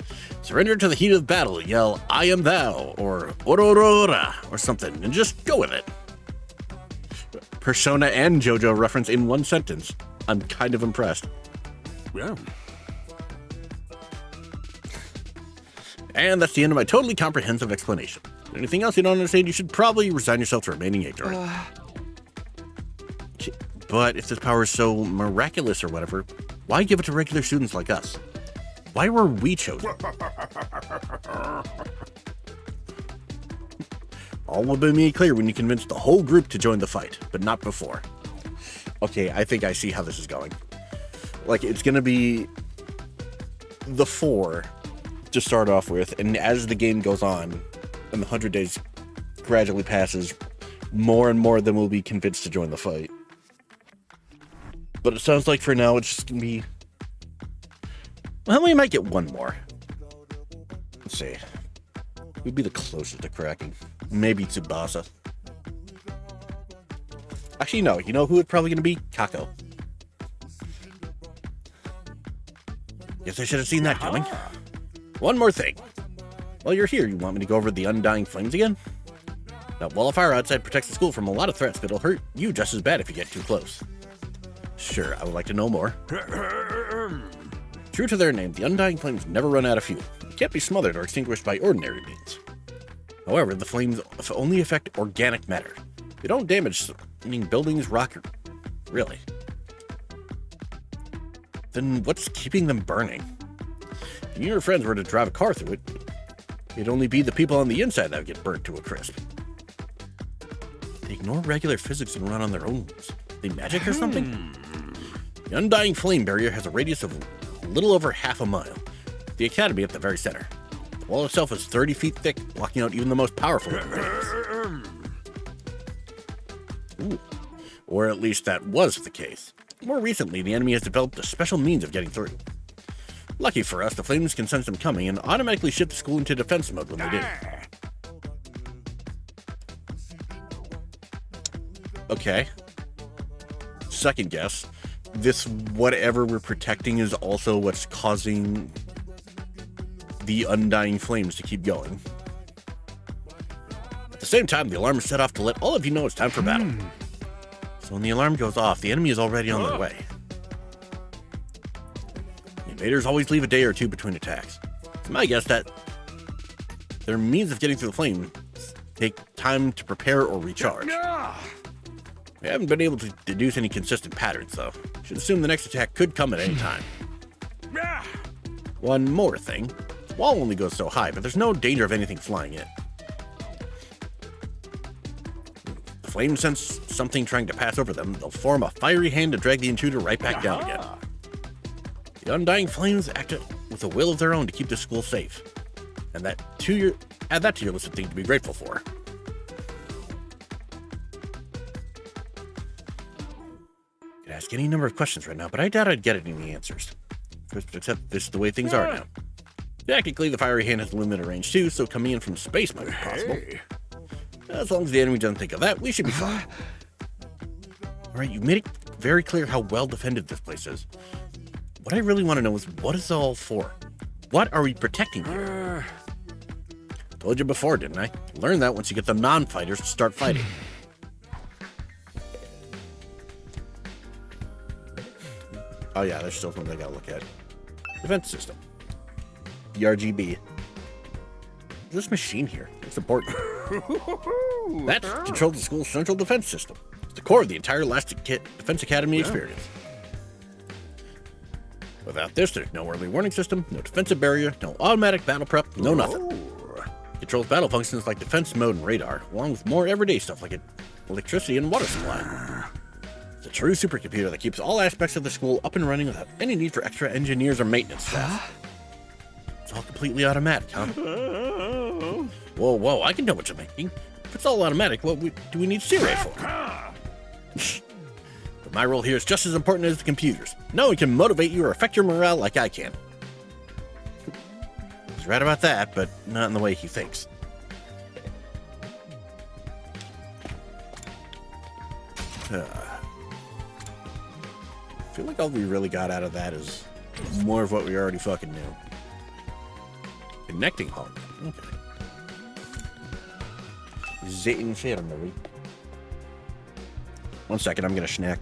Surrender to the heat of battle, yell, I am thou, or Aurora, or something, and just go with it. Persona and JoJo reference in one sentence. I'm kind of impressed. Yeah. And that's the end of my totally comprehensive explanation. Anything else you don't understand, you should probably resign yourself to remaining ignorant. But if this power is so miraculous or whatever, why give it to regular students like us? Why were we chosen? All will be made clear when you convince the whole group to join the fight, but not before. Okay, I think I see how this is going. Like, it's gonna be the 4 to start off with, and as the game goes on, and the 100 days gradually passes, more and more of them will be convinced to join the fight. But it sounds like for now it's just gonna be... Well, we might get one more. Let's see. Who'd be the closest to cracking? Maybe Tsubasa. Actually, no. You know who it's probably gonna be? Kako. Guess I should have seen that coming. One more thing. While you're here, you want me to go over the Undying Flames again? That wall of fire outside protects the school from a lot of threats, but it'll hurt you just as bad if you get too close. Sure, I would like to know more. True to their name, the Undying Flames never run out of fuel. They can't be smothered or extinguished by ordinary means. However, the flames only affect organic matter. They don't damage surrounding buildings, rock, or... Really? Then what's keeping them burning? If you and your friends were to drive a car through it, it'd only be the people on the inside that would get burnt to a crisp. They ignore regular physics and run on their own. They magic or something? The Undying Flame Barrier has a radius of a little over half a mile. The Academy at the very center. The wall itself is 30 feet thick, blocking out even the most powerful of the things. Ooh. Or at least that was the case. More recently, the enemy has developed a special means of getting through. Lucky for us, the flames can sense them coming and automatically shift the school into defense mode when they do. Okay. Second guess. This whatever we're protecting is also what's causing the Undying Flames to keep going. At the same time, the alarm is set off to let all of you know it's time for battle. So when the alarm goes off, the enemy is already on their way. The invaders always leave a day or two between attacks. It's my guess that their means of getting through the flame take time to prepare or recharge. We haven't been able to deduce any consistent patterns, though. Should assume the next attack could come at any time. One more thing. The wall only goes so high, but there's no danger of anything flying in. If the flames sense something trying to pass over them, they'll form a fiery hand to drag the intruder right back down again. The Undying Flames act with a will of their own to keep the school safe. And add that to your list of things to be grateful for. ask any number of questions right now, but I doubt I'd get any answers. Except this is the way things are now. Technically, the fiery hand has limited range too, so coming in from space might be possible. As long as the enemy doesn't think of that, we should be fine. Alright, you made it very clear how well defended this place is. What I really want to know is, what is it all for? What are we protecting here? Told you before, didn't I? Learn that once you get the non-fighters to start fighting. Oh yeah, there's still something I gotta look at. Defense system. The RGB. This machine here, it's important. That controls the school's central defense system. It's the core of the entire Elastic Kit Defense Academy experience. Without this, there's no early warning system, no defensive barrier, no automatic battle prep, no nothing. Controls battle functions like defense mode and radar, along with more everyday stuff like electricity and water supply. It's a true supercomputer that keeps all aspects of the school up and running without any need for extra engineers or maintenance staff. It's all completely automatic, huh? Whoa, I can know what you're thinking. If it's all automatic, what do we need Searay for? But my role here is just as important as the computers. No one can motivate you or affect your morale like I can. He's right about that, but not in the way he thinks. I feel like all we really got out of that is more of what we already fucking knew. Connecting hall. Okay. Zitten infirmary. 1 second, I'm gonna snack.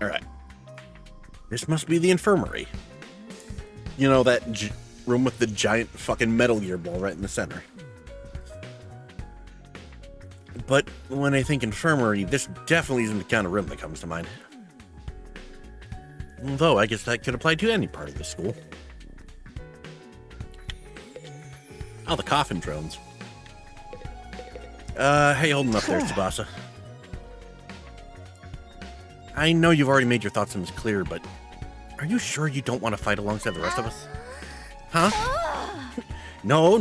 Alright. This must be the infirmary. You know, that room with the giant fucking Metal Gear ball right in the center. But when I think infirmary, this definitely isn't the kind of room that comes to mind. Although, I guess that could apply to any part of the school. Oh, the coffin drones. How you holding up there, Tsubasa? I know you've already made your thoughts on this clear, but are you sure you don't want to fight alongside the rest of us? Huh? No,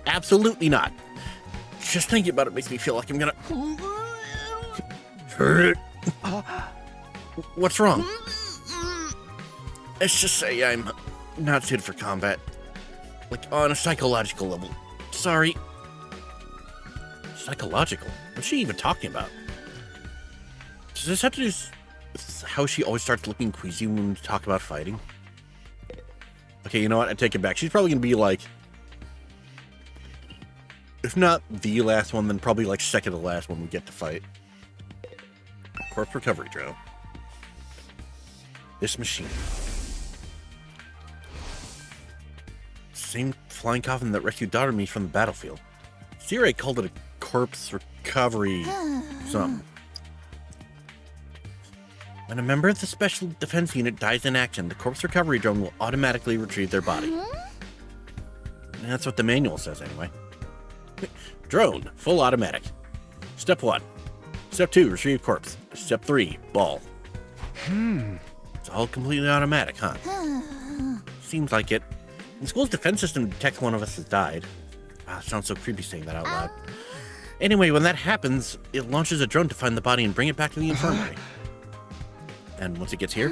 absolutely not. Just thinking about it makes me feel like I'm gonna... What's wrong? Let's just say I'm not suited for combat. Like, on a psychological level. Sorry. Psychological? What's she even talking about? Does this have to do with how she always starts looking queasy when we talk about fighting? Okay, you know what? I take it back. She's probably going to be like... If not the last one, then probably like second to last when we get to fight. Corpse recovery drone. This machine. Same flying coffin that rescued Daughter-Me from the battlefield. Searay called it a corpse recovery something. When a member of the Special Defense Unit dies in action, the corpse recovery drone will automatically retrieve their body. And that's what the manual says anyway. Drone, full automatic. Step 1. Step 2, retrieve corpse. Step 3, ball. It's all completely automatic, huh? Seems like it. The school's defense system detects one of us has died. Wow, it sounds so creepy saying that out loud. Anyway, when that happens, it launches a drone to find the body and bring it back to the infirmary. And once it gets here,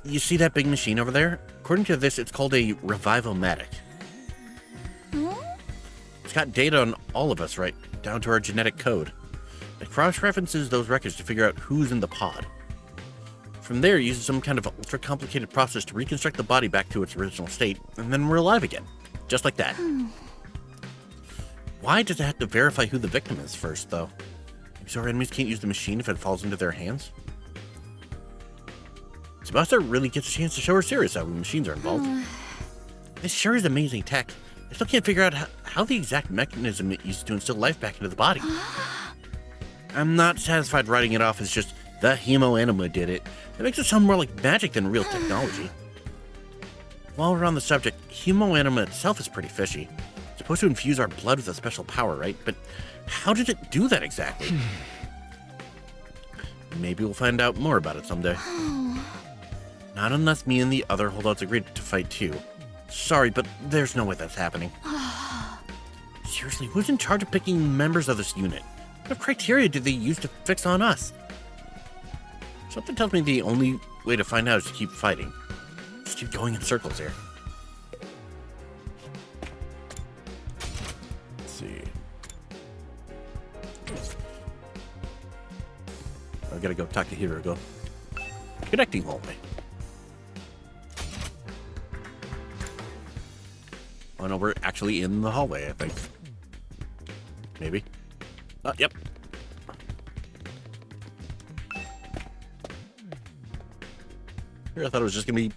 you see that big machine over there? According to this, it's called a revival-matic. It's got data on all of us, right down to our genetic code. It cross-references those records to figure out who's in the pod. From there, it uses some kind of ultra-complicated process to reconstruct the body back to its original state, and then we're alive again. Just like that. Why does it have to verify who the victim is first, though? So our enemies can't use the machine if it falls into their hands? Sebastian really gets a chance to show her serious side when machines are involved. This sure is amazing tech. I still can't figure out how the exact mechanism it uses to instill life back into the body. I'm not satisfied writing it off as just the Nekkonime did it. That makes it sound more like magic than real technology. While we're on the subject, Nekkonime itself is pretty fishy. It's supposed to infuse our blood with a special power, right? But how did it do that exactly? Maybe we'll find out more about it someday. Not unless me and the other holdouts agreed to fight too. Sorry, but there's no way that's happening. Seriously, who's in charge of picking members of this unit? What criteria did they use to fix on us? Something tells me the only way to find out is to keep fighting. Just keep going in circles here. Let's see. I gotta go talk to Hirugo. Connecting hallway. Oh no, we're actually in the hallway, I think. Maybe. Yep. Here, I thought it was just gonna be,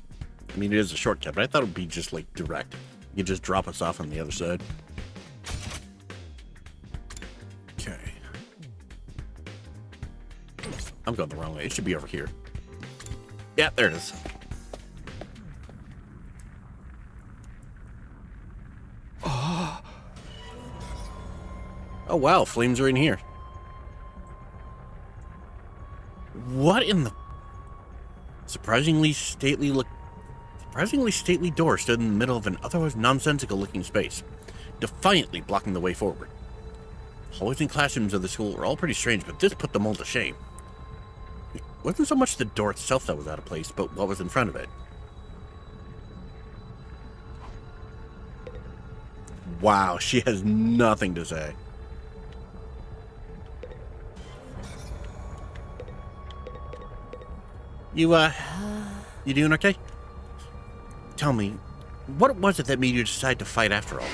I mean, it is a shortcut, but I thought it would be just like direct. You could just drop us off on the other side. Okay. I'm going the wrong way. It should be over here. Yeah, there it is. Oh wow, flames are in here. What in the surprisingly stately door stood in the middle of an otherwise nonsensical looking space, defiantly blocking the way forward. Hallways and classrooms of the school were all pretty strange, but this put them all to shame. It wasn't so much the door itself that was out of place, but what was in front of it. Wow, she has nothing to say. You doing okay? Tell me, what was it that made you decide to fight after all?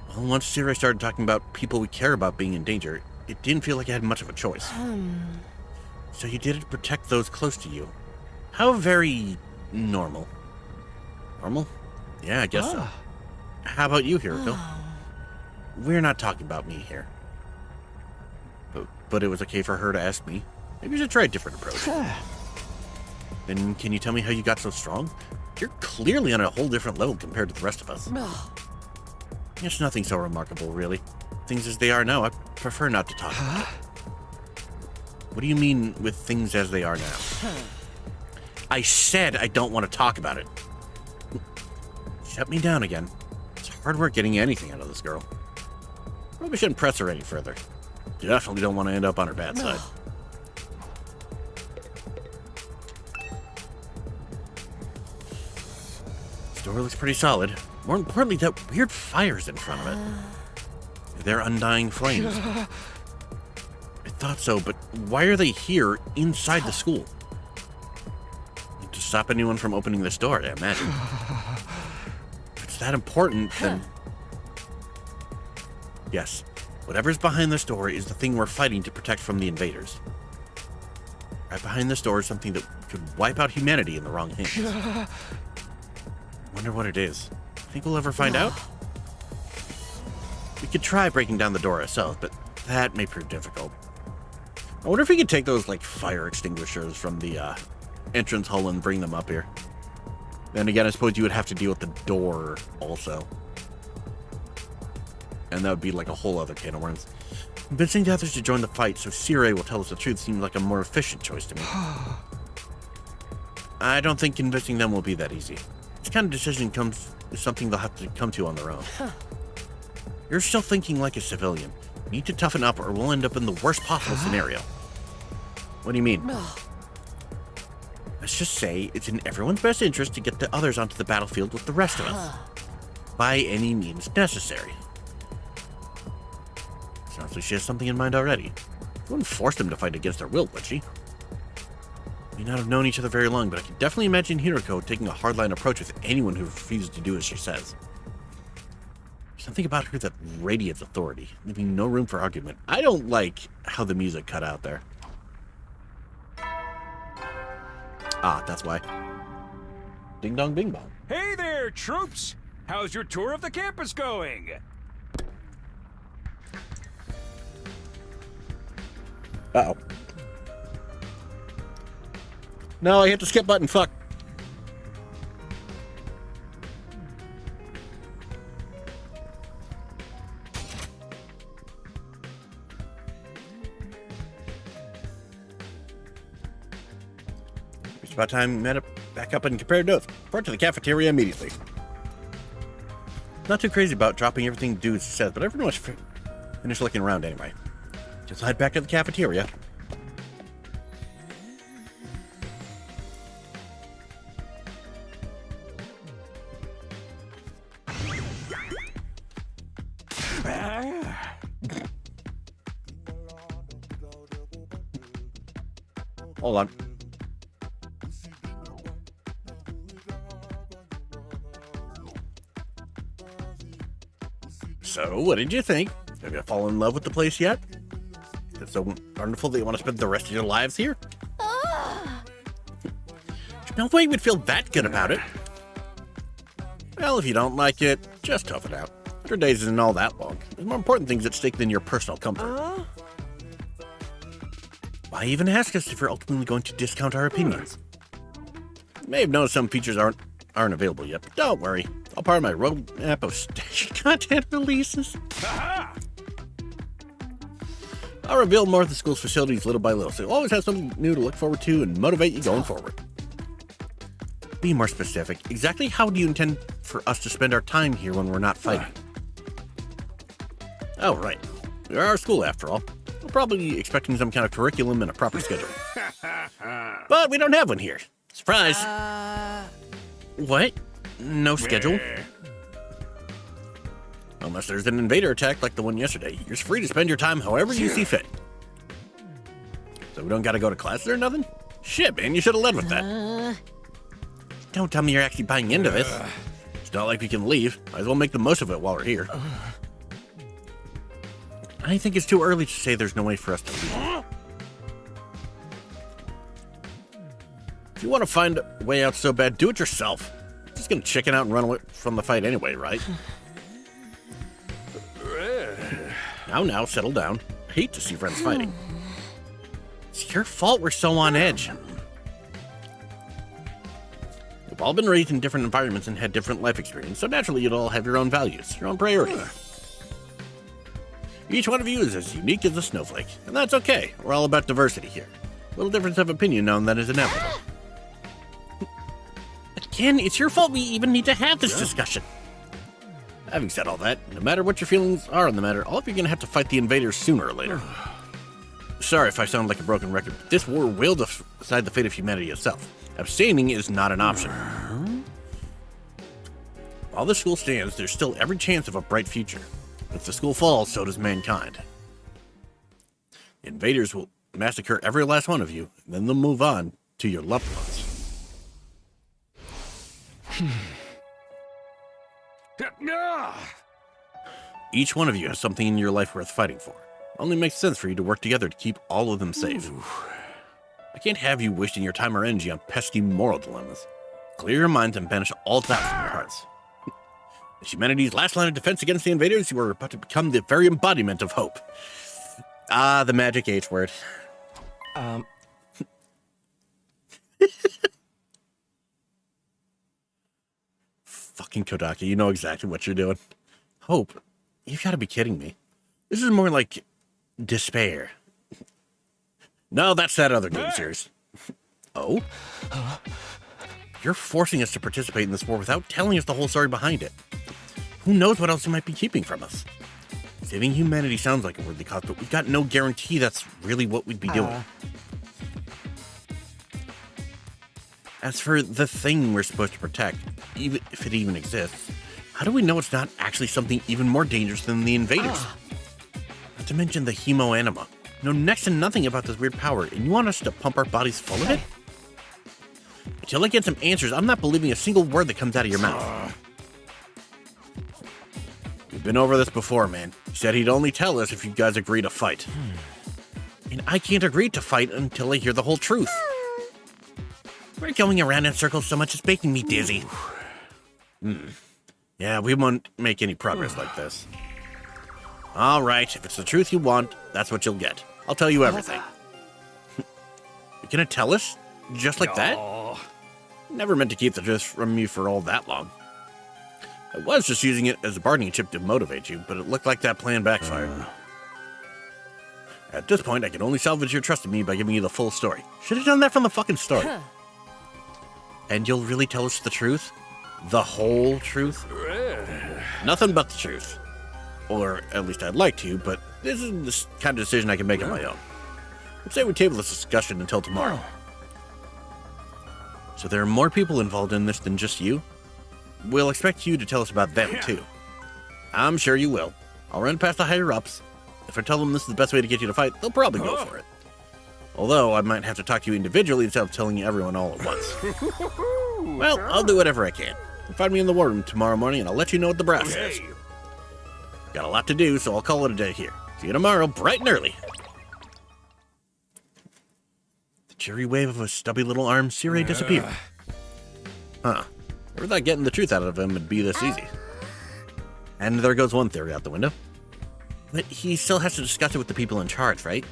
Well, once Siri started talking about people we care about being in danger, it didn't feel like I had much of a choice. So you did it to protect those close to you. How very normal. Normal? Yeah, I guess so. How about you, Hiruko? We're not talking about me here. But it was okay for her to ask me. Maybe you should try a different approach. Then can you tell me how you got so strong? You're clearly on a whole different level compared to the rest of us. It's nothing so remarkable, really. Things as they are now, I prefer not to talk about it. What do you mean with things as they are now? I said I don't want to talk about it. Shut me down again. It's hard work getting anything out of this girl. Probably shouldn't press her any further. Definitely don't want to end up on her bad side. This door looks pretty solid. More importantly, that weird fire's in front of it. They're undying flames. I thought so, but why are they here inside the school? To stop anyone from opening this door, I imagine. If it's that important, then... Yes, whatever's behind this door is the thing we're fighting to protect from the invaders. Right behind this door is something that could wipe out humanity in the wrong hands. Wonder what it is. Think we'll ever find out? We could try breaking down the door ourselves, but that may prove difficult. I wonder if we could take those, like, fire extinguishers from the entrance hall and bring them up here. Then again, I suppose you would have to deal with the door also. And that would be like a whole other can of worms. Convincing the others to join the fight so Sire will tell us the truth seems like a more efficient choice to me. I don't think convincing them will be that easy. This kind of decision comes is something they'll have to come to on their own. You're still thinking like a civilian. You need to toughen up or we'll end up in the worst possible scenario. What do you mean? Let's just say it's in everyone's best interest to get the others onto the battlefield with the rest of us. By any means necessary. Sounds like she has something in mind already. She wouldn't force them to fight against their will, would she? We may not have known each other very long, but I can definitely imagine Hiroko taking a hardline approach with anyone who refuses to do as she says. There's something about her that radiates authority, leaving no room for argument. I don't like how the music cut out there. Ah, that's why. Ding dong bing bong. Hey there, troops! How's your tour of the campus going? Uh-oh. No, I hit the skip button. Fuck. It's about time we met up, back up and compared notes. Report to the cafeteria immediately. Not too crazy about dropping everything dude says, but I pretty much finished looking around anyway. Just head back to the cafeteria. Hold on. So, what did you think? Have you fallen in love with the place yet? Is it so wonderful that you want to spend the rest of your lives here? There's no way you would feel that good about it. Well, if you don't like it, just tough it out. 100 days isn't all that long. There's more important things at stake than your personal comfort. Why even ask us if you're ultimately going to discount our opinions? You may have noticed some features aren't available yet, but don't worry. It's all part of my roadmap of station content releases. I'll reveal more of the school's facilities little by little, so you'll always have something new to look forward to and motivate you going forward. Be more specific. Exactly how do you intend for us to spend our time here when we're not fighting? Oh, right. We are our school, after all. We're probably expecting some kind of curriculum and a proper schedule. But we don't have one here. Surprise! What? No schedule? Unless there's an invader attack like the one yesterday, you're free to spend your time however you see fit. So we don't gotta go to class or nothing? Shit, man, you should have led with that. Don't tell me you're actually buying into this. It's not like we can leave. Might as well make the most of it while we're here. I think it's too early to say there's no way for us to leave. If you want to find a way out so bad, do it yourself. You're just gonna chicken out and run away from the fight anyway, right? Now, settle down. I hate to see friends fighting. It's your fault we're so on edge. We've all been raised in different environments and had different life experience, so naturally you'd all have your own values, your own priorities. Each one of you is as unique as a snowflake, and that's okay. We're all about diversity here. A little difference of opinion now and then is inevitable. Again, it's your fault we even need to have this discussion. Having said all that, no matter what your feelings are on the matter, all of you are going to have to fight the invaders sooner or later. Sorry if I sound like a broken record, but this war will decide the fate of humanity itself. Abstaining is not an option. While the school stands, there's still every chance of a bright future. If the school falls, so does mankind. The invaders will massacre every last one of you, and then they'll move on to your loved ones. Each one of you has something in your life worth fighting for. It only makes sense for you to work together to keep all of them safe. I can't have you wasting your time or energy on pesky moral dilemmas. Clear your minds and banish all doubt from your hearts. As humanity's last line of defense against the invaders, you are about to become the very embodiment of hope. Ah, the magic H word. Fucking Kodaki, you know exactly what you're doing. Hope? You've got to be kidding me. This is more like despair. No, that's that other game series. Oh? You're forcing us to participate in this war without telling us the whole story behind it. Who knows what else you might be keeping from us? Saving humanity sounds like a worthy cause, but we've got no guarantee that's really what we'd be doing. As for the thing we're supposed to protect, even if it even exists, how do we know it's not actually something even more dangerous than the invaders? Not to mention the hemoanima. You know next to nothing about this weird power, and you want us to pump our bodies full of it? Until I get some answers, I'm not believing a single word that comes out of your mouth. We've been over this before, man. He said he'd only tell us if you guys agree to fight. And I can't agree to fight until I hear the whole truth. We're going around in circles so much it's making me dizzy. Yeah, we won't make any progress like this. All right, if it's the truth you want, that's what you'll get. I'll tell you everything. You're gonna tell us? Just like that? Never meant to keep the truth from you for all that long. I was just using it as a bargaining chip to motivate you, but it looked like that plan backfired. At this point, I can only salvage your trust in me by giving you the full story. Should have done that from the fucking start. And you'll really tell us the truth? The whole truth? Nothing but the truth. Or at least I'd like to, but this is the kind of decision I can make on my own. Let's say we table this discussion until tomorrow. So there are more people involved in this than just you? We'll expect you to tell us about them, too. I'm sure you will. I'll run past the higher-ups. If I tell them this is the best way to get you to fight, they'll probably go for it. Although, I might have to talk to you individually instead of telling everyone all at once. Well, I'll do whatever I can. Find me in the war room tomorrow morning, and I'll let you know what the brass says. Got a lot to do, so I'll call it a day here. See you tomorrow, bright and early. The cheery wave of a stubby little arm, Sire disappeared. Huh. Never thought getting the truth out of him would be this easy. And there goes one theory out the window. But he still has to discuss it with the people in charge, right?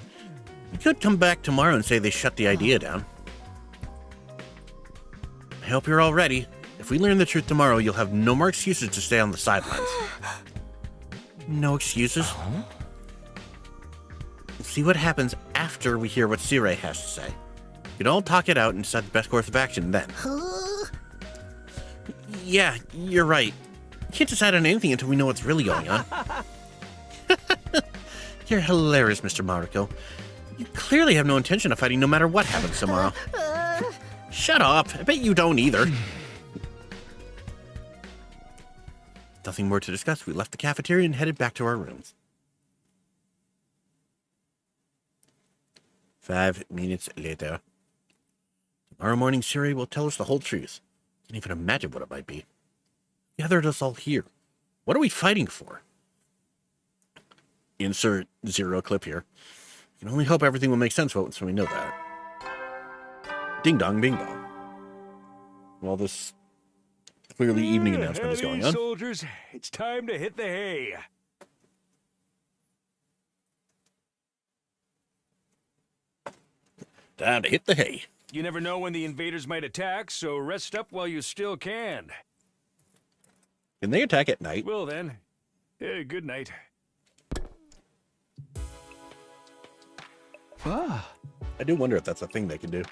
He could come back tomorrow and say they shut the idea down. I hope you're all ready. If we learn the truth tomorrow, you'll have no more excuses to stay on the sidelines. No excuses? We'll see what happens after we hear what Sire has to say. We can all talk it out and decide the best course of action then. Yeah, you're right. We can't decide on anything until we know what's really going on. You're hilarious, Mr. Mariko. You clearly have no intention of fighting no matter what happens tomorrow. Shut up. I bet you don't either. Nothing more to discuss. We left the cafeteria and headed back to our rooms. 5 minutes later. Tomorrow morning, Siri will tell us the whole truth. Can't even imagine what it might be. Gathered us all here. What are we fighting for? Insert zero clip here. I can only hope everything will make sense once we know that. Ding dong, bing bong. While this clearly evening announcement is going on. Soldiers, it's time to hit the hay. Time to hit the hay. You never know when the invaders might attack, so rest up while you still can. Can they attack at night? Well then, good night. I do wonder if that's a thing they can do.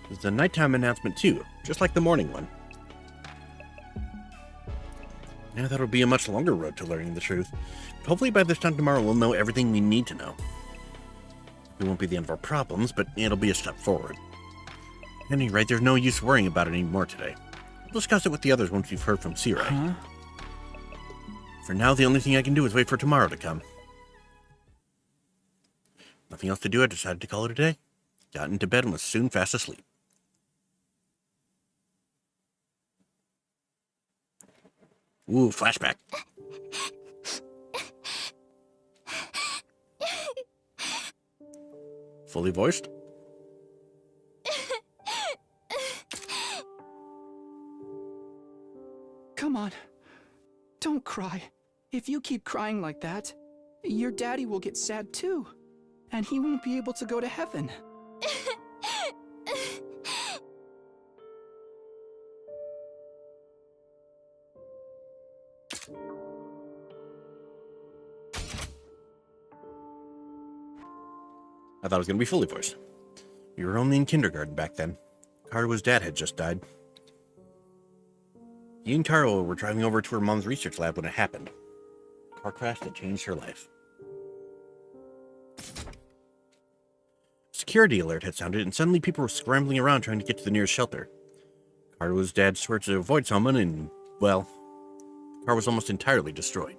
There's a nighttime announcement too, just like the morning one. Now that'll be a much longer road to learning the truth. But hopefully by this time tomorrow we'll know everything we need to know. It won't be the end of our problems, but it'll be a step forward. At any rate, there's no use worrying about it anymore today. We'll discuss it with the others once we've heard from Sire. For now, the only thing I can do is wait for tomorrow to come. Nothing else to do, I decided to call it a day. Got into bed and was soon fast asleep. Ooh, flashback. Fully voiced? Come on. Don't cry. If you keep crying like that, your daddy will get sad too. And he won't be able to go to heaven. I thought it was going to be fully voiced. We were only in kindergarten back then. Karua's dad had just died. He and Karua were driving over to her mom's research lab when it happened. A car crash that changed her life. Security alert had sounded, and suddenly people were scrambling around trying to get to the nearest shelter. Karua's dad swore to avoid someone, and, well, the car was almost entirely destroyed.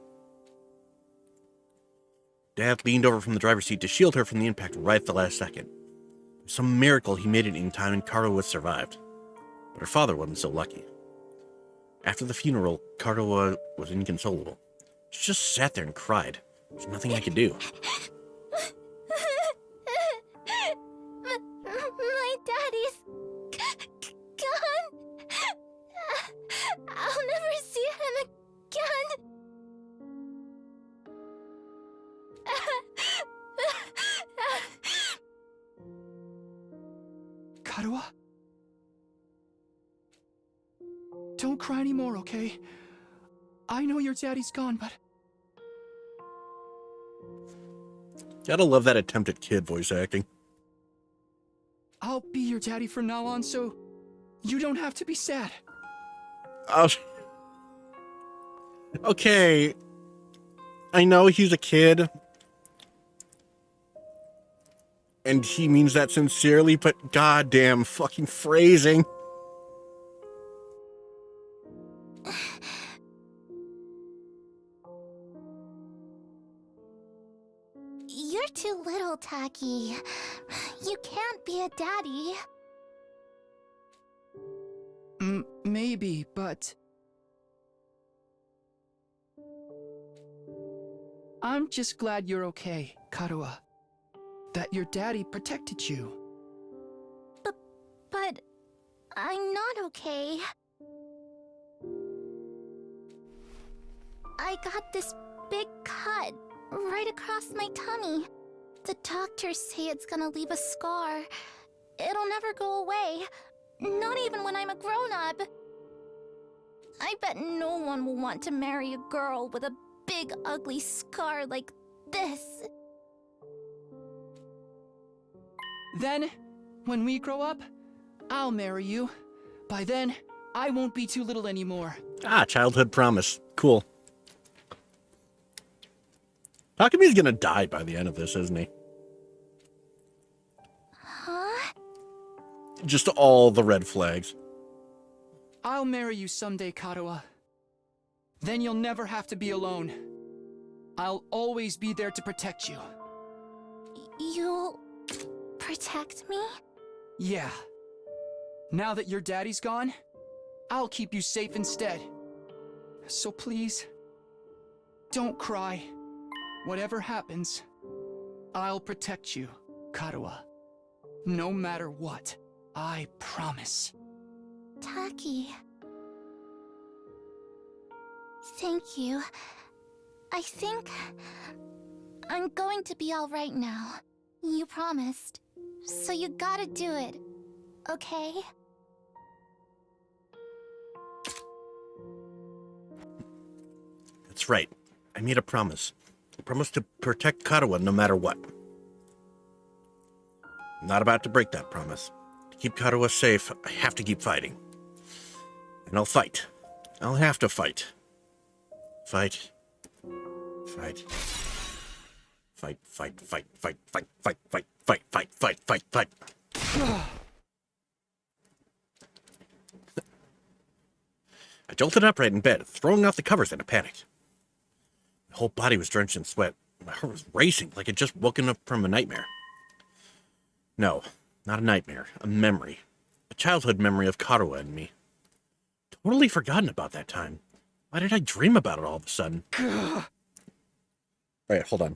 Dad leaned over from the driver's seat to shield her from the impact right at the last second. By some miracle, he made it in time and Karua survived. But her father wasn't so lucky. After the funeral, Karua was inconsolable. She just sat there and cried. There's nothing I could do. My daddy's gone. I'll never see him again. Karua? Don't cry anymore, okay? I know your daddy's gone, but... Gotta love that attempt at kid voice acting. I'll be your daddy from now on, so you don't have to be sad. Okay. I know he's a kid. And he means that sincerely, but goddamn fucking phrasing. You're too little, Taki. You can't be a daddy. Maybe, but... I'm just glad you're okay, Karua. That your daddy protected you. But I'm not okay. I got this big cut right across my tummy. The doctors say it's gonna leave a scar. It'll never go away. Not even when I'm a grown-up. I bet no one will want to marry a girl with a big ugly scar like this. Then, when we grow up, I'll marry you. By then, I won't be too little anymore. Ah, childhood promise. Cool. Takumi's gonna die by the end of this, isn't he? Huh? Just all the red flags. I'll marry you someday, Karua. Then you'll never have to be alone. I'll always be there to protect you. You'll protect me? Yeah. Now that your daddy's gone, I'll keep you safe instead. So please, don't cry. Whatever happens, I'll protect you, Karua. No matter what, I promise. Taki. Thank you. I think I'm going to be all right now. You promised. So you gotta do it, okay? That's right. I made a promise. I promised to protect Karua no matter what. I'm not about to break that promise. To keep Karua safe, I have to keep fighting. And I'll fight. I'll have to fight. Fight. Fight. Fight, fight, fight, fight, fight, fight, fight, fight, fight, fight, fight, fight. I jolted upright in bed, throwing off the covers in a panic. My whole body was drenched in sweat. My heart was racing like I'd just woken up from a nightmare. No, not a nightmare. A memory. A childhood memory of Karua and me. Totally forgotten about that time. Why did I dream about it all of a sudden? All right, hold on.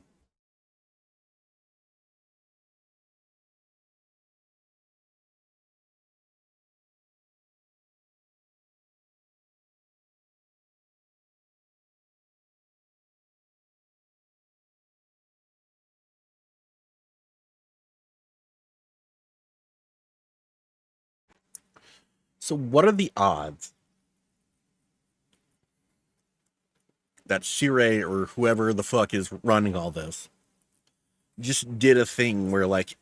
So what are the odds that Sirei or whoever the fuck is running all this just did a thing where, like,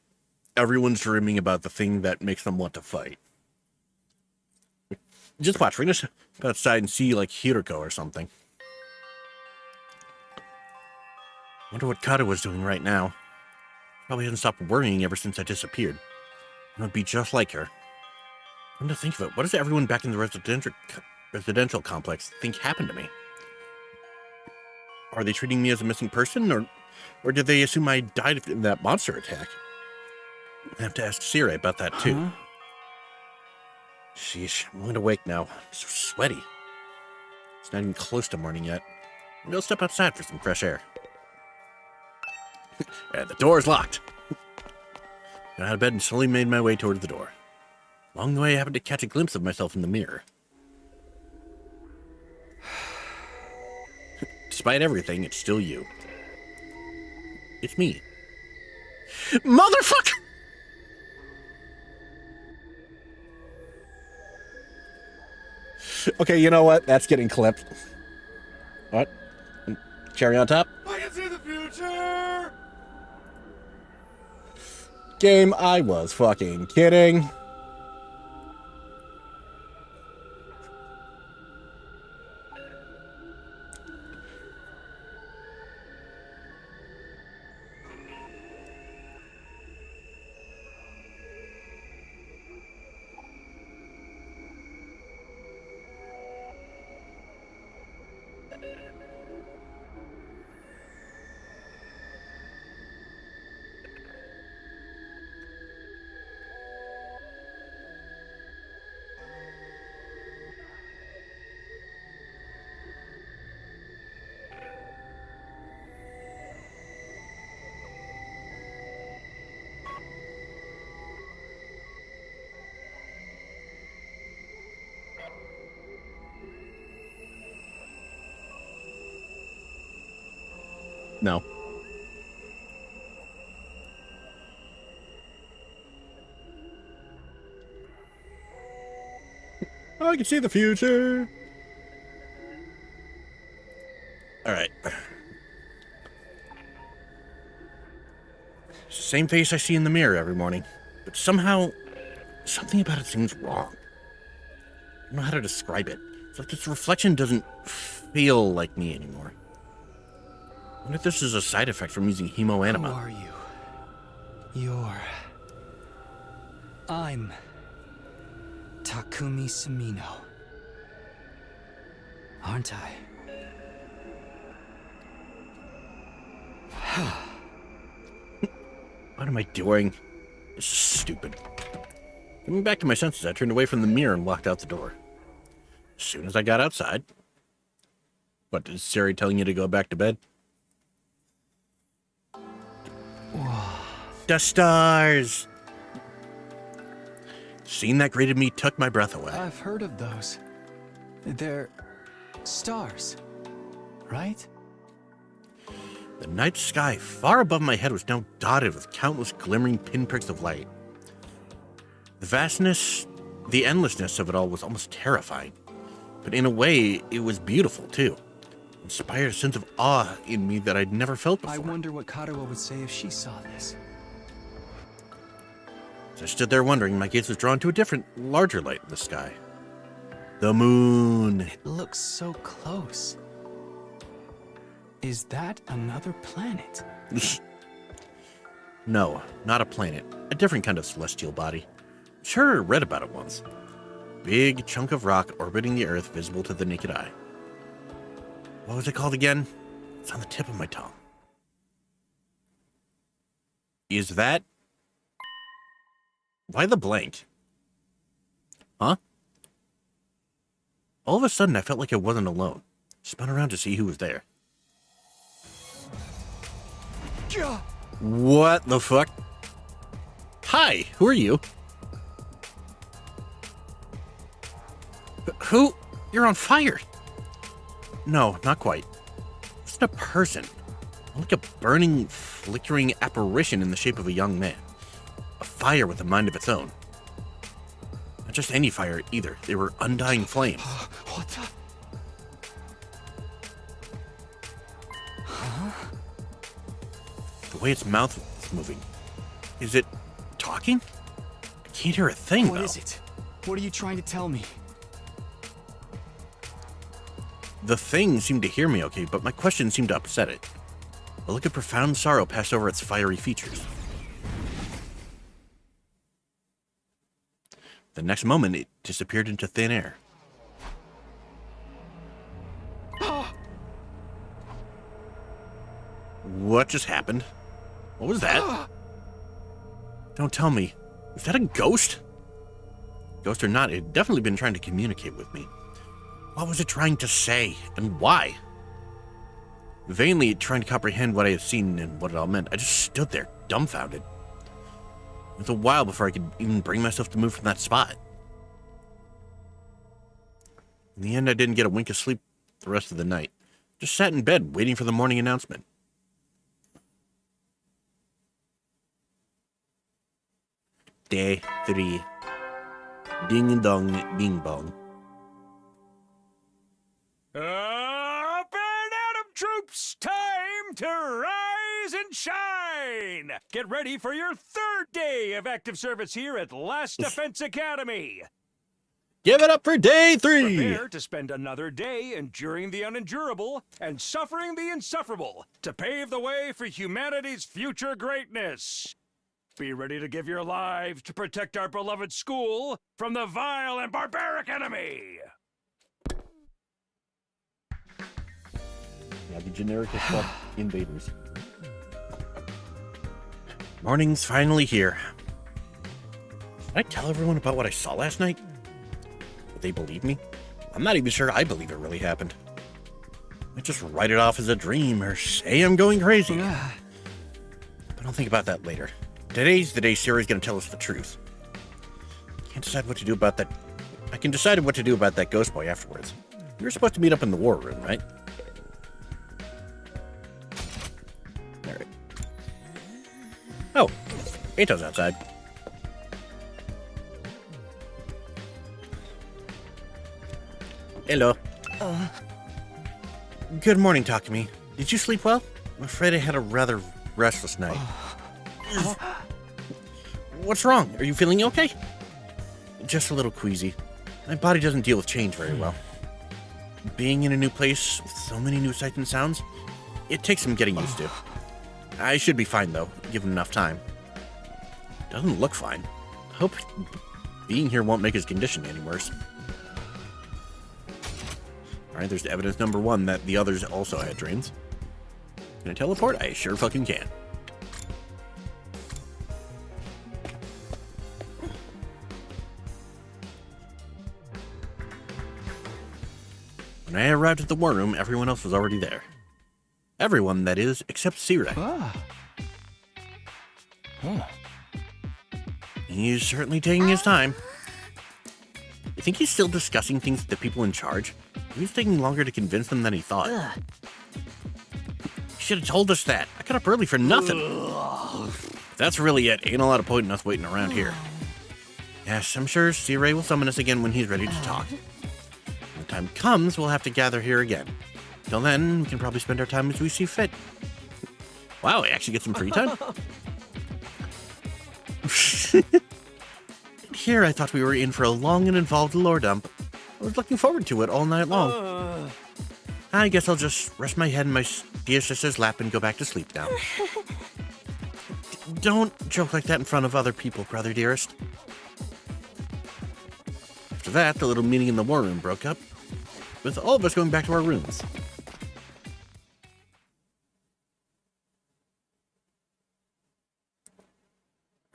everyone's dreaming about the thing that makes them want to fight? Just watch. We're gonna go outside and see, like, Hiroko or something. Wonder what Kata was doing right now. Probably hasn't stopped worrying ever since I disappeared. It would be just like her. Come to think of it, what does everyone back in the residential complex think happened to me? Are they treating me as a missing person, or did they assume I died in that monster attack? I have to ask Sirei about that, too. Huh? Sheesh, I'm wide awake now. I'm so sweaty. It's not even close to morning yet. Maybe I'll step outside for some fresh air. And the door's locked. Got out of bed and slowly made my way towards the door. Along the way, I happened to catch a glimpse of myself in the mirror. Despite everything, it's still you. It's me. Motherfucker! Okay, you know what? That's getting clipped. What? Cherry on top? I can see the future! Game, I was fucking kidding. No. I can see the future. All right. It's the same face I see in the mirror every morning, but somehow, something about it seems wrong. I don't know how to describe it. It's like this reflection doesn't feel like me anymore. I wonder if this is a side effect from using hemoanima. Who are you? I'm Takumi Samino. Aren't I? What am I doing? This is stupid. Coming back to my senses, I turned away from the mirror and walked out the door. As soon as I got outside... What, is Sari telling you to go back to bed? The stars! Seeing that greeted me took my breath away. I've heard of those. They're stars, right? The night sky far above my head was now dotted with countless glimmering pinpricks of light. The vastness, the endlessness of it all was almost terrifying. But in a way, it was beautiful, too. It inspired a sense of awe in me that I'd never felt before. I wonder what Katawa would say if she saw this. As I stood there wondering, my gaze was drawn to a different, larger light in the sky. The moon. It looks so close. Is that another planet? No, not a planet. A different kind of celestial body. Sure, read about it once. Big chunk of rock orbiting the Earth, visible to the naked eye. What was it called again? It's on the tip of my tongue. Is that... Why the blank? Huh? All of a sudden, I felt like I wasn't alone. Spun around to see who was there. What the fuck? Hi, who are you? Who? You're on fire. No, not quite. It's not a person. Like a burning, flickering apparition in the shape of a young man. A fire with a mind of its own. Not just any fire either. They were undying flames. What the? The way its mouth is moving. Is it talking? I can't hear a thing, What though. is it? What are you trying to tell me? The thing seemed to hear me okay, but my question seemed to upset it. A look of profound sorrow passed over its fiery features. The next moment, it disappeared into thin air. What just happened? What was that? Don't tell me. Was that a ghost? Ghost or not, it had definitely been trying to communicate with me. What was it trying to say, and why? Vainly trying to comprehend what I had seen and what it all meant, I just stood there, dumbfounded. It was a while before I could even bring myself to move from that spot. In the end, I didn't get a wink of sleep the rest of the night. Just sat in bed, waiting for the morning announcement. Day 3. Ding dong, bing bong. Up and Atom troops, time to rise and shine! Get ready for your third day of active service here at Last Defense Academy. Give it up for day 3! Prepare to spend another day enduring the unendurable and suffering the insufferable to pave the way for humanity's future greatness. Be ready to give your lives to protect our beloved school from the vile and barbaric enemy. Yeah, the generic as fuck invaders. Morning's finally here. Did I tell everyone about what I saw last night? Would they believe me? I'm not even sure I believe it really happened. I just write it off as a dream or say I'm going crazy. But I'll think about that later. Today's the day Siri's gonna tell us the truth. Can't decide what to do about that. I can decide what to do about that ghost boy afterwards. We were supposed to meet up in the war room, right? Alright. Oh, Ato's outside. Hello. Good morning, Takumi. Did you sleep well? I'm afraid I had a rather restless night. What's wrong? Are you feeling okay? Just a little queasy. My body doesn't deal with change very well. Being in a new place with so many new sights and sounds, it takes some getting used to. I should be fine, though, given enough time. Doesn't look fine. I hope being here won't make his condition any worse. Alright, there's evidence number 1 that the others also had dreams. Can I teleport? I sure fucking can. When I arrived at the war room, everyone else was already there. Everyone, that is, except Sire. He's certainly taking his time. You think he's still discussing things with the people in charge? He's taking longer to convince them than he thought. He should have told us that. I got up early for nothing. If that's really it, ain't a lot of point in us waiting around here. Yes, I'm sure Sire will summon us again when he's ready to talk. When the time comes, we'll have to gather here again. Till then, we can probably spend our time as we see fit. Wow, we actually get some free time? Here, I thought we were in for a long and involved lore dump. I was looking forward to it all night long. I guess I'll just rest my head in my dear sister's lap and go back to sleep now. Don't joke like that in front of other people, brother dearest. After that, the little meeting in the war room broke up, with all of us going back to our rooms.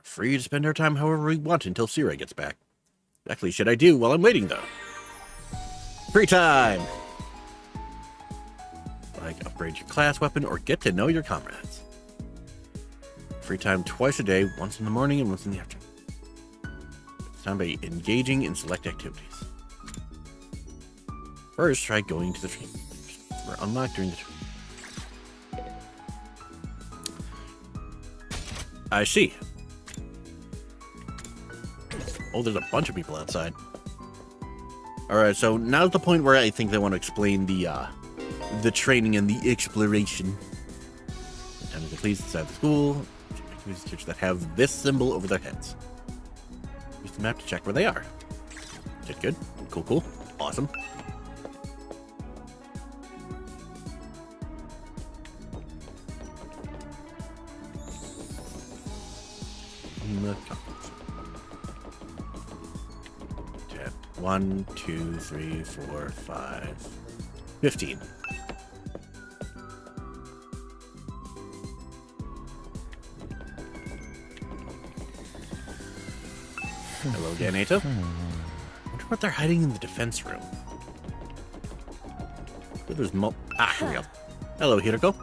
Free to spend our time however we want until Sire gets back. Exactly should I do while I'm waiting, though? Free time! upgrade your class weapon, or get to know your comrades. Free time twice a day, once in the morning and once in the afternoon. It's time by engaging in select activities. First, try going to the tree. We're unlocked during the trip. I see. Oh, there's a bunch of people outside. Alright, so now's the point where I think they want to explain the training and the exploration. Time to complete inside the school. Use teachers that have this symbol over their heads. Use the map to check where they are. Good, good. Cool, cool. Awesome. Tab 1, 2, 3, 4, 5, 15. Hello, Ganato. Wonder what they're hiding in the defense room. There's here we go. Hello, Hiroko.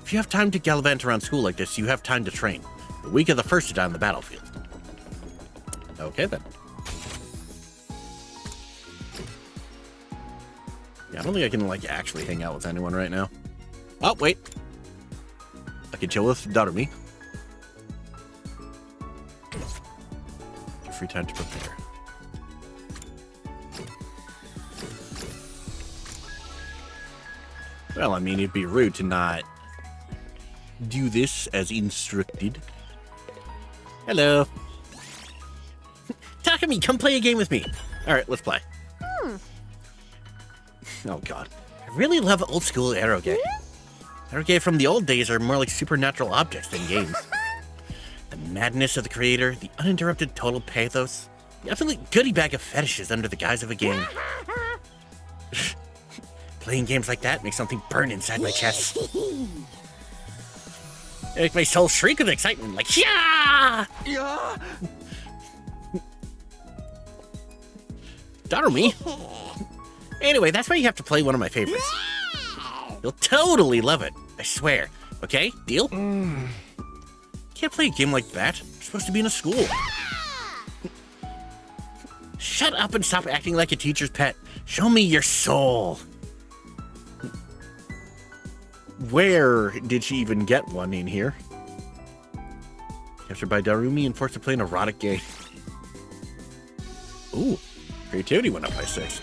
If you have time to gallivant around school like this, you have time to train. The weak are the first to die on the battlefield. Okay, then. Yeah, I don't think I can, like, actually hang out with anyone right now. Oh, wait. I can chill with Darumi. Free time to prepare. Well, I mean, it'd be rude to not do this as instructed. Hello. Takumi, come play a game with me. Alright, let's play. Oh, God. I really love old school eroge. Eroge from the old days are more like supernatural objects than games. The madness of the creator, the uninterrupted total pathos, the absolute goodie bag of fetishes under the guise of a game. Playing games like that makes something burn inside my chest. It makes my soul shriek with excitement, like, yeah! Yeah. Darumi. Anyway, that's why you have to play one of my favorites. You'll totally love it, I swear. Okay, deal? Can't play a game like that. You're supposed to be in a school. Shut up and stop acting like a teacher's pet. Show me your soul. Where did she even get one in here? Captured by Darumi and forced to play an erotic game. Ooh, creativity went up by 6.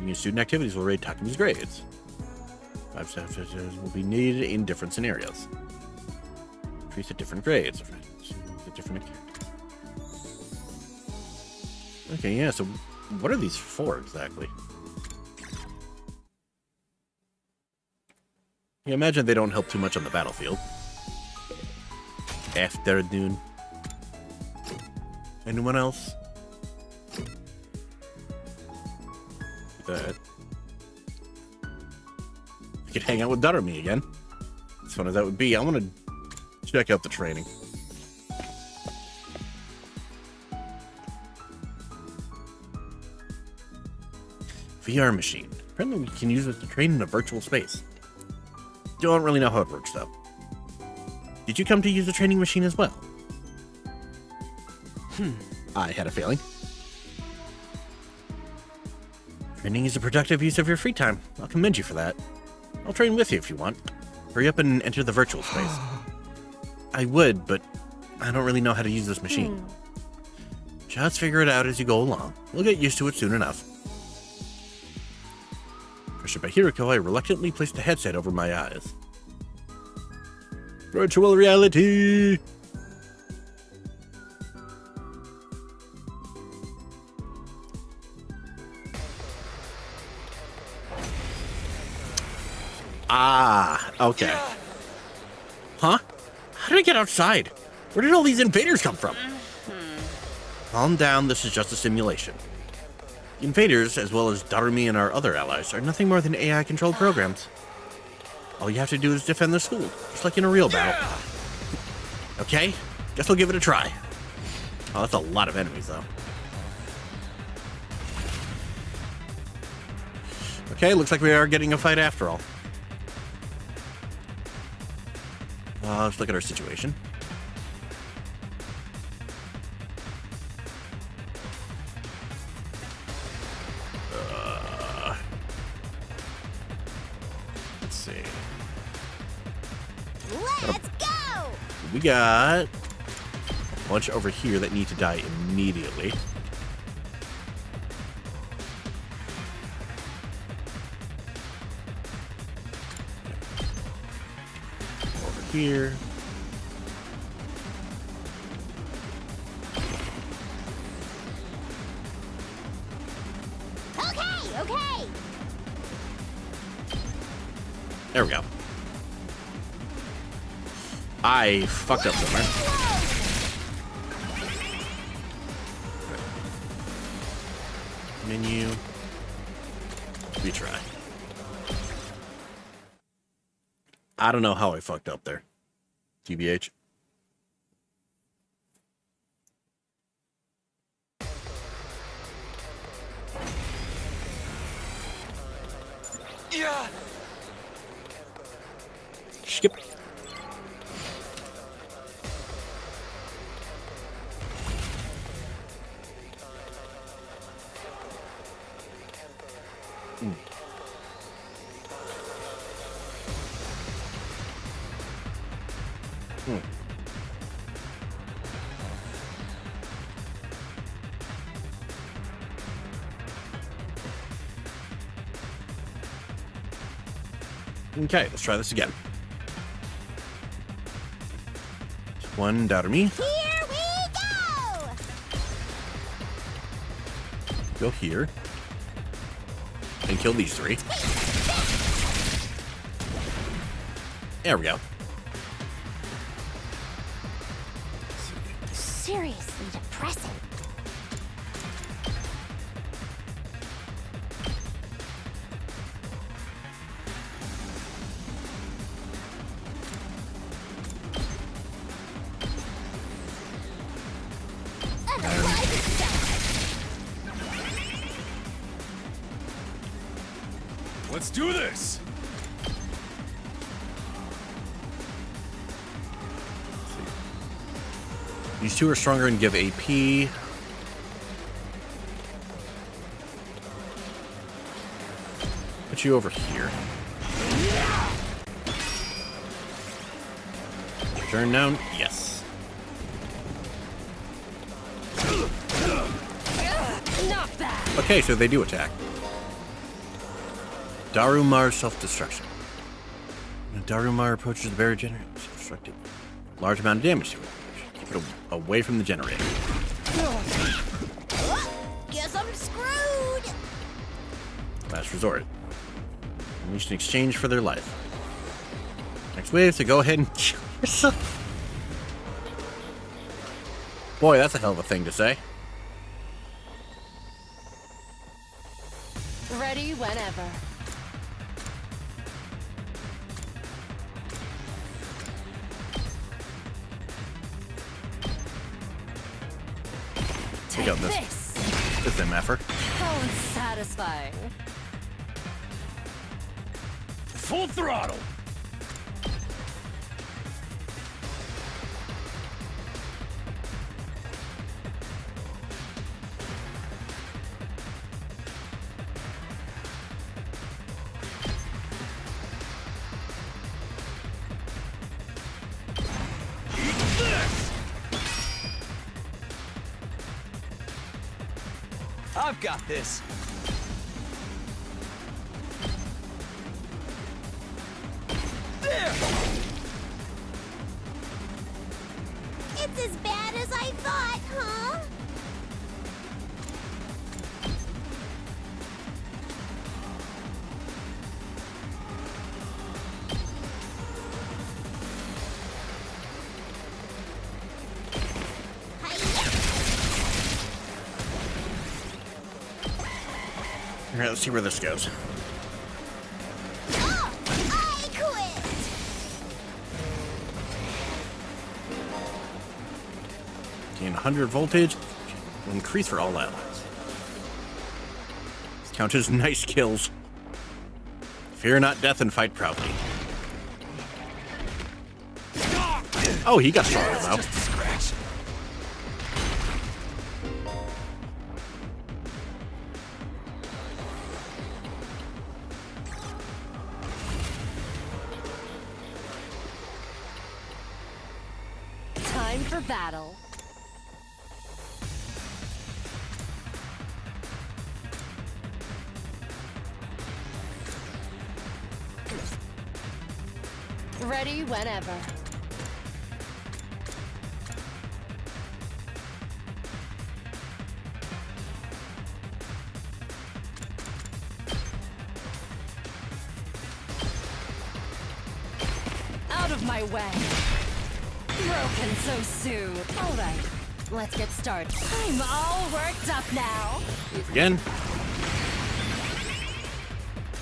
Your student activities will rate Takumi's grades. 5 subjects will be needed in different scenarios. Increase at different grades. Okay, yeah, so what are these for exactly? You imagine they don't help too much on the battlefield. Afternoon. Anyone else? That. I could hang out with Darumi again. As fun as that would be, I want to check out the training. VR machine. Apparently we can use it to train in a virtual space. Don't really know how it works, though. Did you come to use the training machine as well? I had a feeling. Training is a productive use of your free time. I'll commend you for that. I'll train with you if you want. Hurry up and enter the virtual space. I would, but I don't really know how to use this machine. Just figure it out as you go along. You'll get used to it soon enough. Pressured by Hiroko, I reluctantly placed the headset over my eyes. Virtual reality! Ah, okay. Huh? How did I get outside? Where did all these invaders come from? Calm down, this is just a simulation. The invaders, as well as Darumi and our other allies, are nothing more than AI-controlled programs. All you have to do is defend the school, just like in a real battle. Okay, guess we'll give it a try. Oh, that's a lot of enemies, though. Okay, looks like we are getting a fight after all. Let's look at our situation. Let's see. Let's go! We got a bunch over here that need to die immediately. Over here. Okay. There we go. I fucked up somewhere. Menu. Retry. I don't know how I fucked up there. TBH. Yeah. Skip. Okay, let's try this again. One Darumi. Here we go! Go here. And kill these three. There we go. Seriously depressing. Let's do this! These two are stronger and give AP. Put you over here. Turn down. Yes. Not bad. Okay, so they do attack. Darumar's self-destruction. When Darumar approaches the barrier generator, self-destructed. Large amount of damage to it. Keep it away from the generator. Guess I'm screwed. Last resort. Unleashed in exchange for their life. Next wave, so go ahead and kill yourself. Boy, that's a hell of a thing to say. Ready whenever. Check out this. This MFer. How satisfying. Full throttle! I've got this. There. It's as bad as I thought, huh? All right, let's see where this goes. Oh, I quit. Gain 100 voltage. Will increase for all allies. This count as nice kills. Fear not death and fight proudly. Oh, he got stronger though. Just a scratch. Time for battle. Ready whenever. Out of my way. Broken so soon. All right, let's get started. I'm all worked up now. Move again.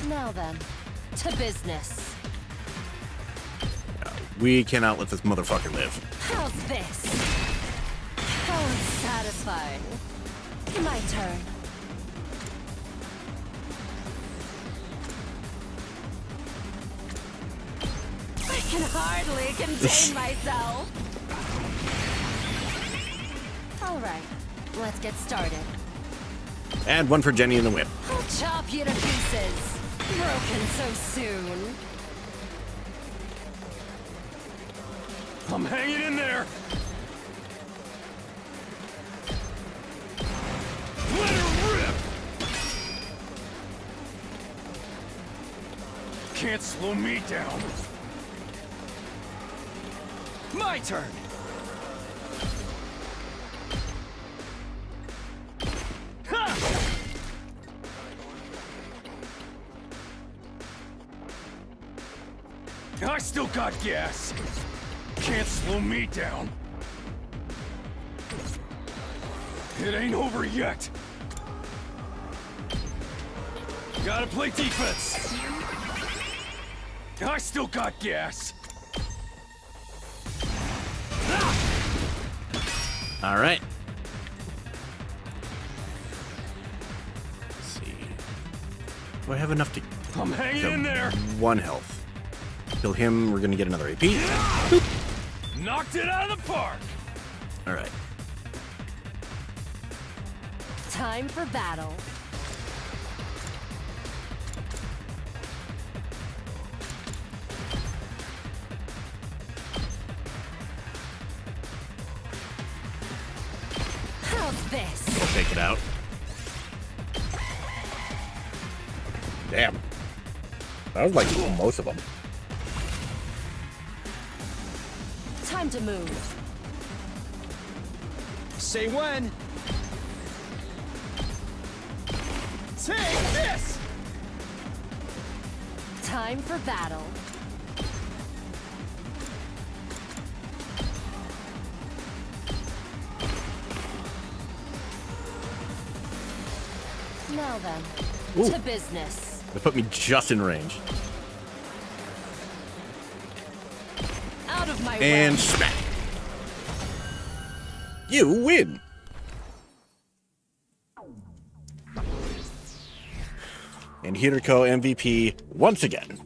Now then, to business. We cannot let this motherfucker live. How's this? How unsatisfying. My turn. I can hardly contain myself. All right, let's get started. And one for Jenny in the whip. I'll chop you to pieces. Broken so soon. I'm hanging in there. Let her rip. Can't slow me down. My turn. Ha! I still got gas. Can't slow me down. It ain't over yet. Gotta play defense. I still got gas. All right. Let's see. Do I have enough to I'm hanging kill in there. 1 health? Kill him, we're gonna get another AP. Knocked it out of the park. All right. Time for battle. How's this? We'll take it out. Damn. That was like most of them. Time to move. Say when. Take this! Time for battle. Now then, Ooh. to business. They put me just in range. Out of my And way. smack. You win. And Hiriko MVP once again.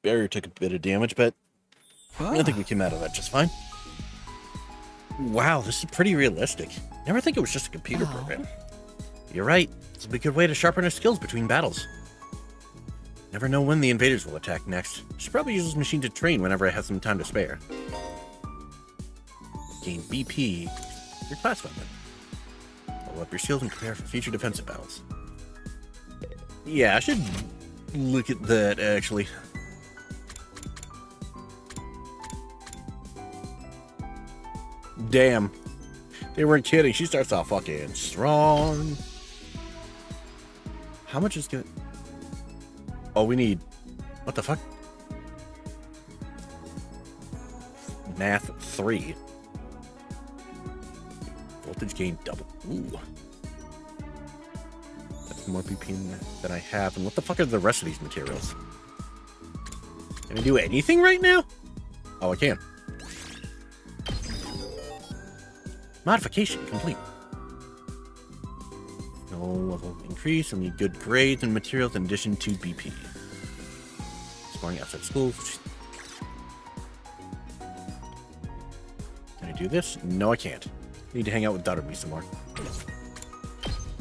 Barrier took a bit of damage, but I think we came out of that just fine. Wow, this is pretty realistic. Never think it was just a computer program. You're right. This will be a good way to sharpen our skills between battles. Never know when the invaders will attack next. Should probably use this machine to train whenever I have some time to spare. Gain BP, your class weapon. Level up your skills and prepare for future defensive battles. Yeah, I should look at that, actually. Damn. They weren't kidding. She starts off fucking strong. How much is good? Oh, we need... What the fuck? Math 3. Voltage gain double. Ooh. That's more BP than I have. And what the fuck are the rest of these materials? Can I do anything right now? Oh, I can. Modification complete. No level increase. I need good grades and materials in addition to BP. Exploring outside schools. Can I do this? No, I can't. Need to hang out with Daughter-Me some more.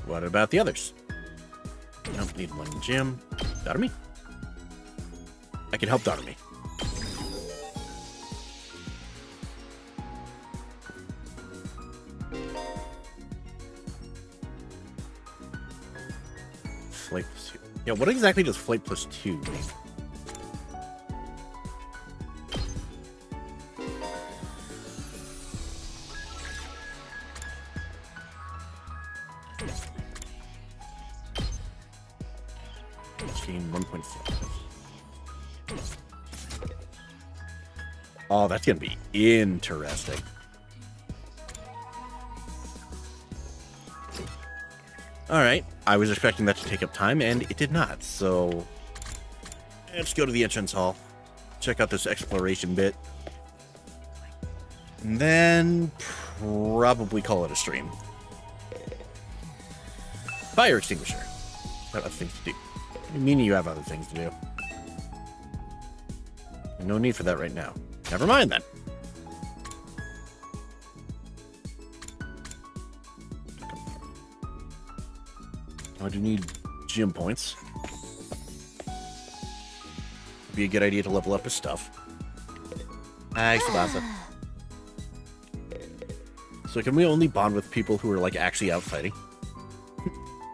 What about the others? Nope, need one gym. Daughter-Me? I can help Daughter-Me. Flight plus 2. Yeah, what exactly does flight plus 2 mean? Gain 1.5. Oh, that's gonna be interesting. Alright, I was expecting that to take up time, and it did not, so... Let's go to the entrance hall. Check out this exploration bit. And then... probably call it a stream. Fire extinguisher. I have other things to do. Meaning you have other things to do. No need for that right now. Never mind then. I do need gym points. Be a good idea to level up his stuff. Hi, Sabasa. So can we only bond with people who are like actually out fighting?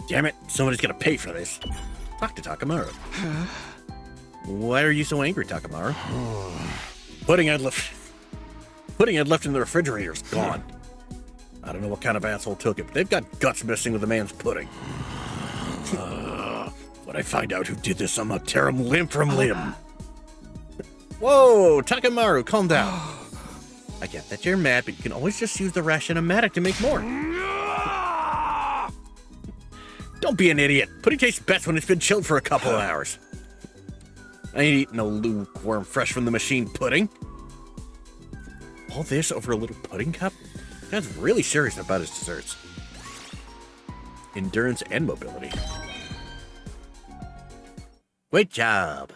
Damn it! Somebody's gonna pay for this. Talk to Takamaru. Why are you so angry, Takamaru? Pudding I'd left in the refrigerator's gone. I don't know what kind of asshole took it, but they've got guts missing with the man's pudding. When I find out who did this, I'm gonna tear him limb from limb. Whoa, Takamaru, calm down. I get that you're mad, but you can always just use the ration-o-matic to make more. Don't be an idiot. Pudding tastes best when it's been chilled for a couple of hours. I ain't eating no lukewarm, fresh from the machine pudding. All this over a little pudding cup? That's really serious about his desserts. Endurance and mobility. Great job.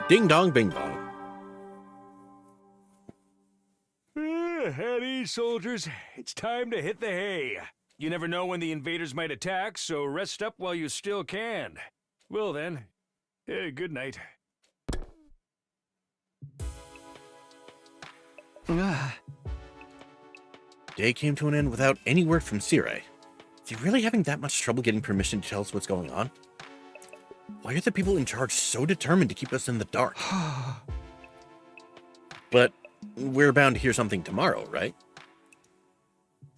Ding dong bing bong. At ease, soldiers. It's time to hit the hay. You never know when the invaders might attack, so rest up while you still can. Well then, good night. Day came to an end without any word from Sirei. Is he really having that much trouble getting permission to tell us what's going on? Why are the people in charge so determined to keep us in the dark? But we're bound to hear something tomorrow, right?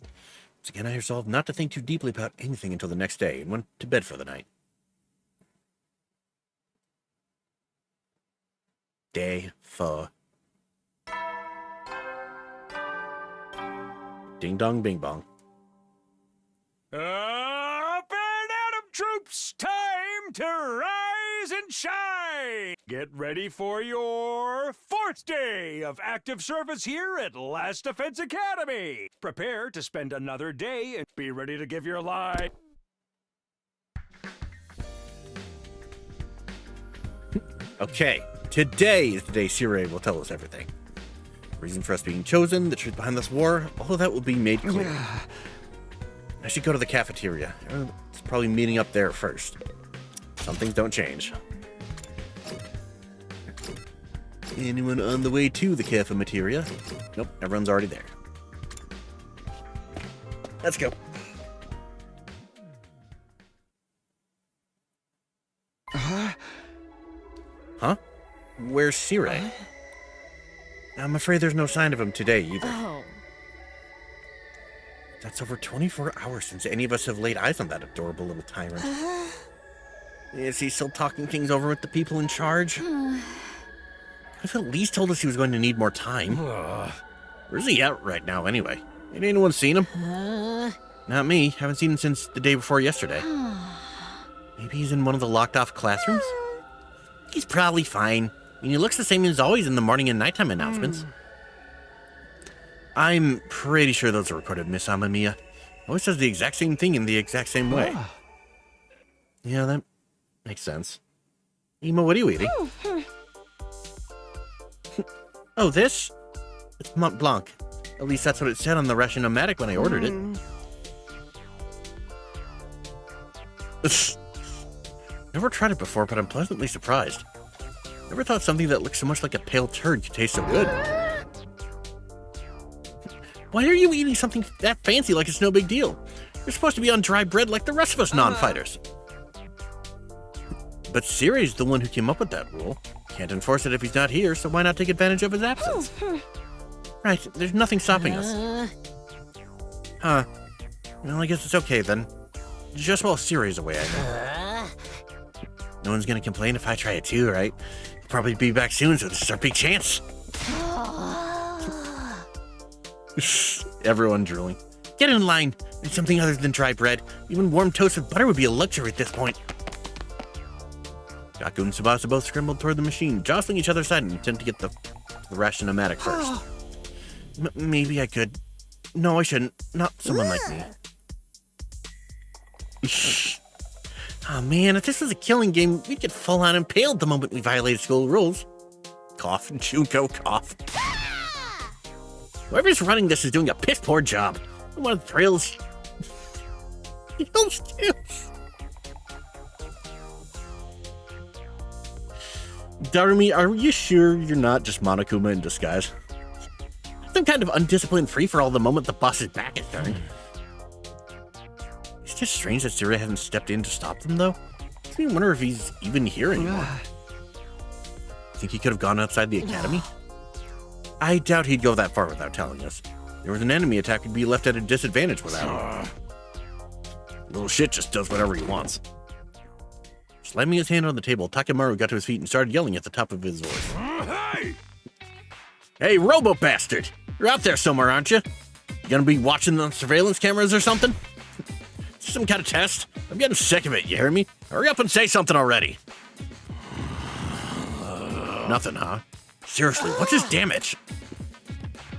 Once again, I resolved not to think too deeply about anything until the next day and went to bed for the night. Day 4. Ding dong bing bong. Up and at 'em, troops! Time to rise and shine! Get ready for your 4th day of active service here at Last Defense Academy! Prepare to spend another day and be ready to give your life. Okay, today is the day Sirei will tell us everything. Reason for us being chosen, the truth behind this war, all of that will be made clear. I should go to the cafeteria. It's probably meeting up there first. Some things don't change. Anyone on the way to the cafeteria? Nope, everyone's already there. Let's go. Huh? Where's Sirei? I'm afraid there's no sign of him today either. Oh. That's over 24 hours since any of us have laid eyes on that adorable little tyrant. Is he still talking things over with the people in charge? I've at least told us he was going to need more time. Where's he at right now, anyway? Ain't anyone seen him? Not me. Haven't seen him since the day before yesterday. Maybe he's in one of the locked-off classrooms? He's probably fine. I mean, he looks the same as always in the morning and nighttime announcements. I'm pretty sure those are recorded, Miss Amamiya. Always says the exact same thing in the exact same way. Yeah, that makes sense. Emo, what are you eating? Oh, this? It's Mont Blanc. At least that's what it said on the ration-o-matic when I ordered it. Never tried it before, but I'm pleasantly surprised. Never thought something that looks so much like a pale turd could taste so good. Why are you eating something that fancy like it's no big deal? You're supposed to be on dry bread like the rest of us non-fighters. But Siri's the one who came up with that rule. Can't enforce it if he's not here, so why not take advantage of his absence? Right, there's nothing stopping us. Huh. Well, I guess it's okay then. Just while Siri's away, I know. No one's gonna complain if I try it too, right? He'll probably be back soon, so this is our big chance. Everyone drooling. Get in line. Need something other than dry bread. Even warm toast with butter would be a luxury at this point. Gaku and Tsubasa both scrambled toward the machine, jostling each other aside in an attempt to get the ration-o-matic first. Maybe I could. No, I shouldn't. Not someone like me. Oh man, if this was a killing game, we'd get full-on impaled the moment we violated school rules. Cough, Junko, cough. Whoever's running this is doing a piss-poor job. I want thrills. Darumi, are you sure you're not just Monokuma in disguise? Some kind of undisciplined free-for-all the moment the boss's back is turned. It's just strange that Siri hasn't stepped in to stop them, though. Makes me wonder if he's even here anymore. Think he could have gone outside the academy? I doubt he'd go that far without telling us. There was an enemy attack, we'd be left at a disadvantage without him. Little shit just does whatever he wants. Slamming his hand on the table, Takemaru got to his feet and started yelling at the top of his voice. Hey! Hey, robo-bastard! You're out there somewhere, aren't you? You gonna be watching the surveillance cameras or something? Some kind of test? I'm getting sick of it, you hear me? Hurry up and say something already. Nothing, huh? Seriously, what's his damage?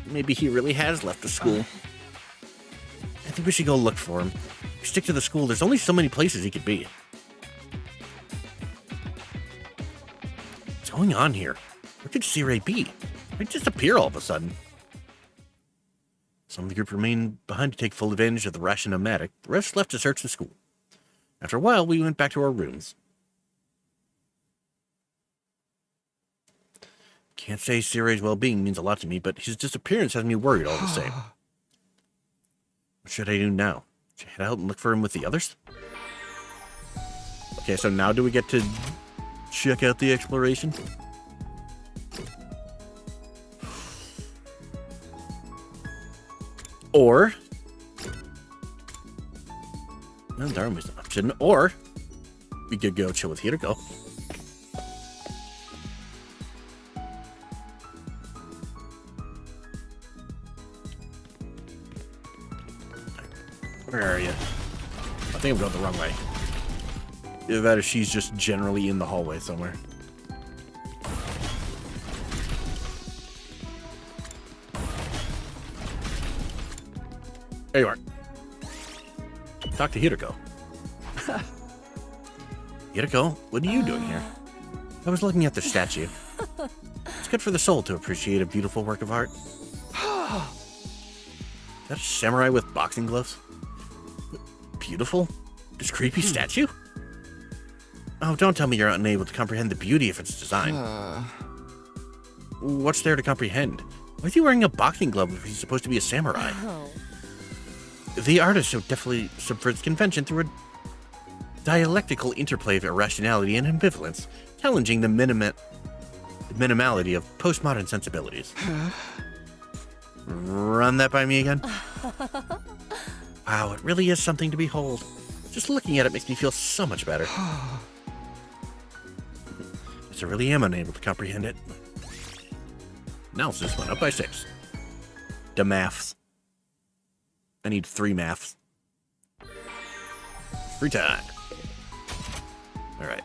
Maybe he really has left the school. I think we should go look for him. If we stick to the school, there's only so many places he could be. What's going on here? Where could Siri be? Why'd he disappear all of a sudden? Some of the group remained behind to take full advantage of the ration-o-matic. The rest left to search the school. After a while, we went back to our rooms. Can't say Siri's well-being means a lot to me, but his disappearance has me worried all the same. What should I do now? Should I head out and look for him with the others? Okay, so now do we get to check out the exploration? Or... no, Darumi's an option. Or... we could go chill with Hiroko. Where are you? I think I'm going the wrong way. Either that or she's just generally in the hallway somewhere. There you are. Talk to Hiroko. Hiroko, what are you doing here? I was looking at the statue. It's good for the soul to appreciate a beautiful work of art. Is that a samurai with boxing gloves? Beautiful? This creepy statue? Oh, don't tell me you're unable to comprehend the beauty of its design. What's there to comprehend? Why is he wearing a boxing glove if he's supposed to be a samurai? The artist so definitely subverts convention through a dialectical interplay of irrationality and ambivalence, challenging the minimality of postmodern sensibilities. Run that by me again? Wow, it really is something to behold. Just looking at it makes me feel so much better. Yes, I really am unable to comprehend it. Analysis went up by 6. The maths. I need 3 maths. Free time. Alright.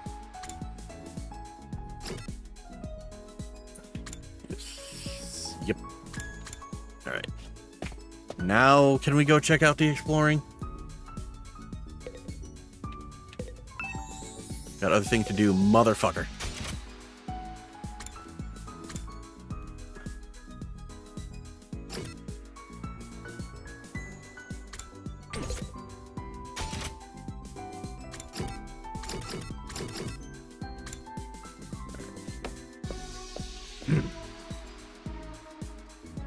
Yes. Yep. Alright. Now, can we go check out the exploring? Got other things to do, motherfucker.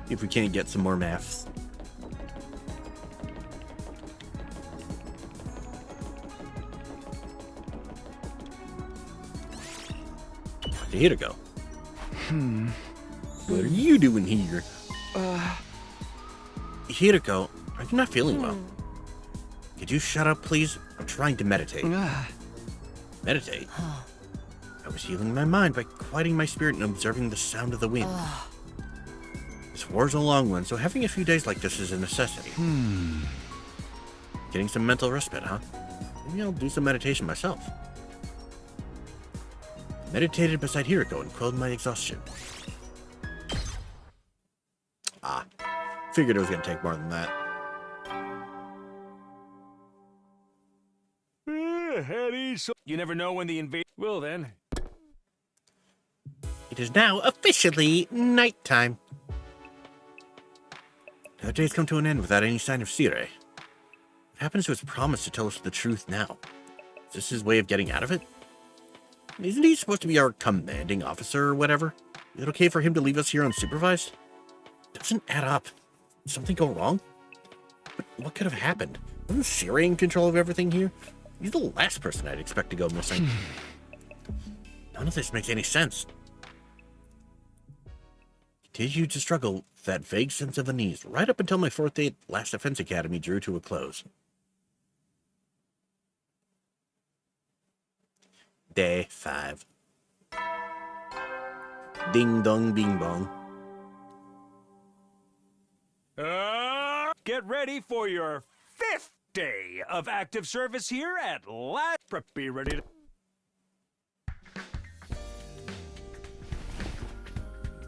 If we can't get some more maths. Here to go. What are you doing here? Hiriko, are you not feeling well? Could you shut up, please? I'm trying to meditate. Meditate? I was healing my mind by quieting my spirit and observing the sound of the wind. This war's a long one, so having a few days like this is a necessity. Getting some mental respite, huh? Maybe I'll do some meditation myself. Meditated beside Hiriko and quelled my exhaustion. Figured it was gonna take more than that. You never know when the invade. Well then. It is now officially nighttime. The day's come to an end without any sign of Sire. What happens to his promise to tell us the truth now? Is this his way of getting out of it? Isn't he supposed to be our commanding officer or whatever? Is it okay for him to leave us here unsupervised? Doesn't add up. Did something go wrong? But what could have happened? Wasn't Sire in control of everything here? He's the last person I'd expect to go missing. None of this makes any sense. Continued to struggle with that vague sense of unease right up until my 4th day at Last Defense Academy drew to a close. Day 5. Ding dong bing bong. Get ready for your 5th day of active service here at last. Be ready to.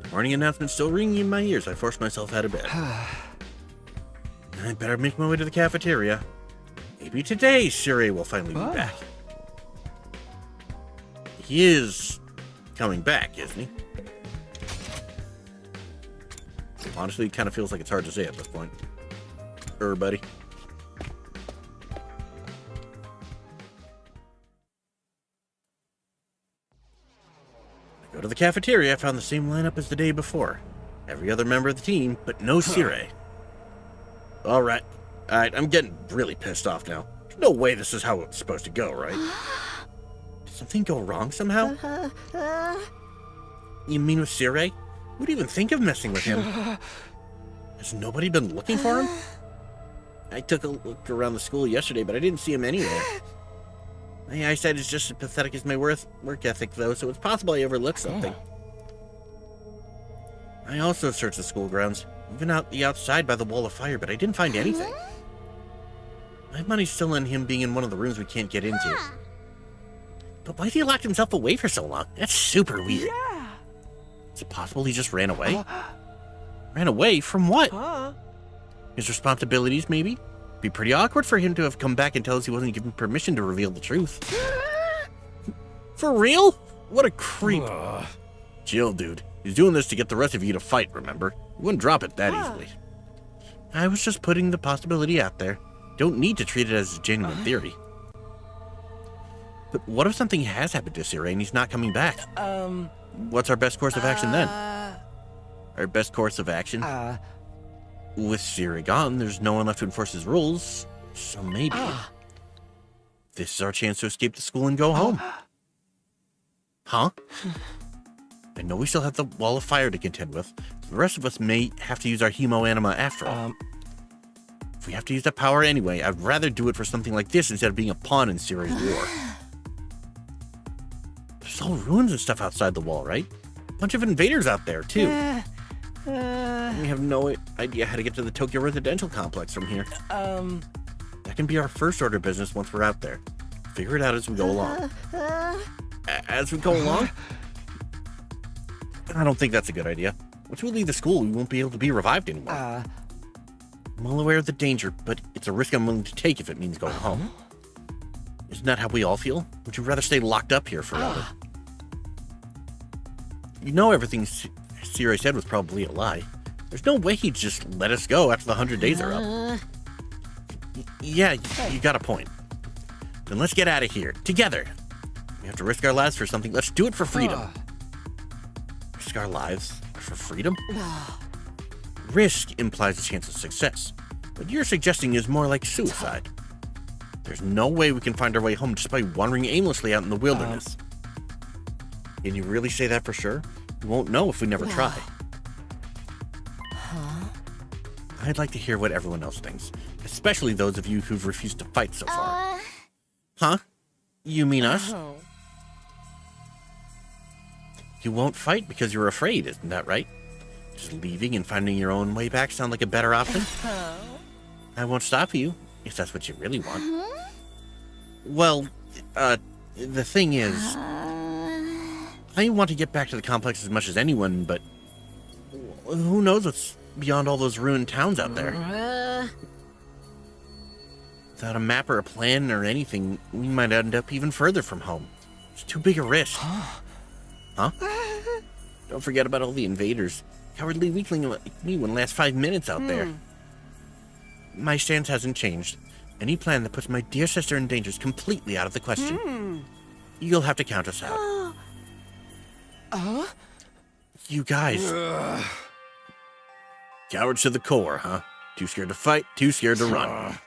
The morning announcement still ringing in my ears. I forced myself out of bed. I better make my way to the cafeteria. Maybe today Sire will finally be back. He is coming back, isn't he? Honestly, it kind of feels like it's hard to say at this point. Buddy. I go to the cafeteria. I found the same lineup as the day before. Every other member of the team, but no Sire. Alright, I'm getting really pissed off now. There's no way this is how it's supposed to go, right? Did something go wrong somehow? You mean with Sire? Who'd even think of messing with him? Has nobody been looking for him? I took a look around the school yesterday, but I didn't see him anywhere. My eyesight is just as pathetic as my work ethic, though, so it's possible I overlooked something. I also searched the school grounds, even out the outside by the wall of fire, but I didn't find anything. My money's still on him being in one of the rooms we can't get into. But why did he lock himself away for so long? That's super weird. Is it possible he just ran away? Ran away from what? His responsibilities, maybe? Be pretty awkward for him to have come back and tell us he wasn't given permission to reveal the truth. For real? What a creep. Chill, dude. He's doing this to get the rest of you to fight, remember? He wouldn't drop it that easily. I was just putting the possibility out there. Don't need to treat it as a genuine theory. But what if something has happened to Sire and he's not coming back? What's our best course of action then? Our best course of action? With Sire gone, there's no one left to enforce his rules, so maybe this is our chance to escape the school and go home. Huh? I know we still have the wall of fire to contend with. The rest of us may have to use our hemo anima after all. If we have to use that power anyway, I'd rather do it for something like this instead of being a pawn in Sire's war. There's all ruins and stuff outside the wall, right? A bunch of invaders out there, too. We have no idea how to get to the Tokyo residential complex from here. That can be our first order of business once we're out there. Figure it out as we go along. As we go along? I don't think that's a good idea. Once we leave the school, we won't be able to be revived anymore. I'm well aware of the danger, but it's a risk I'm willing to take if it means going home. Isn't that how we all feel? Would you rather stay locked up here forever? You know everything Siri said was probably a lie. There's no way he'd just let us go after the 100 days are up. Yeah, you got a point. Then let's get out of here, together. We have to risk our lives for something. Let's do it for freedom. Risk our lives for freedom? Risk implies a chance of success. What you're suggesting is more like suicide. There's no way we can find our way home just by wandering aimlessly out in the wilderness. Can you really say that for sure? We won't know if we never try. I'd like to hear what everyone else thinks, especially those of you who've refused to fight so far. Huh? You mean us? You won't fight because you're afraid, isn't that right? Just leaving and finding your own way back sound like a better option? I won't stop you, if that's what you really want. Well, the thing is, I want to get back to the complex as much as anyone, but who knows what's beyond all those ruined towns out there? Without a map or a plan or anything, we might end up even further from home. It's too big a risk. Huh? Don't forget about all the invaders. Cowardly weakling like me wouldn't last 5 minutes out there. My stance hasn't changed. Any plan that puts my dear sister in danger is completely out of the question. You'll have to count us out. You guys. Cowards to the core, huh? Too scared to fight, too scared to run.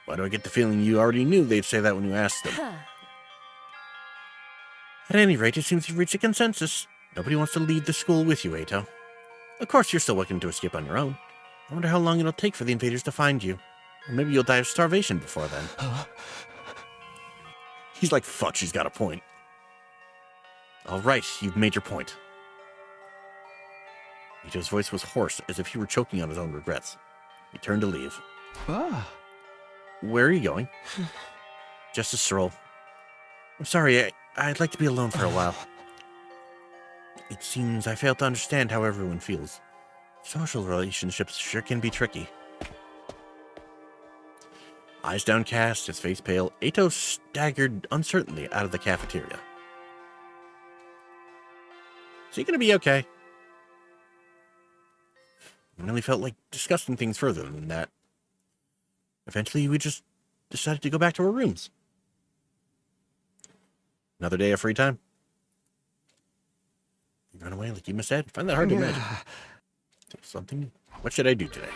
Why do I get the feeling you already knew they'd say that when you asked them? At any rate, it seems you've reached a consensus. Nobody wants to leave the school with you, Eito. Of course, you're still welcome to escape on your own. I wonder how long it'll take for the invaders to find you. Or maybe you'll die of starvation before then. He's like, fuck, she's got a point. All right, you've made your point. Ito's voice was hoarse, as if he were choking on his own regrets. He turned to leave. Where are you going? Just a stroll. I'm sorry, I'd like to be alone for a while. It seems I fail to understand how everyone feels. Social relationships sure can be tricky. Eyes downcast, his face pale, Eito staggered uncertainly out of the cafeteria. Is he gonna be okay? It really felt like discussing things further than that. Eventually, we just decided to go back to our rooms. Another day of free time. You run away like you said? I find that hard to imagine. Something? What should I do today?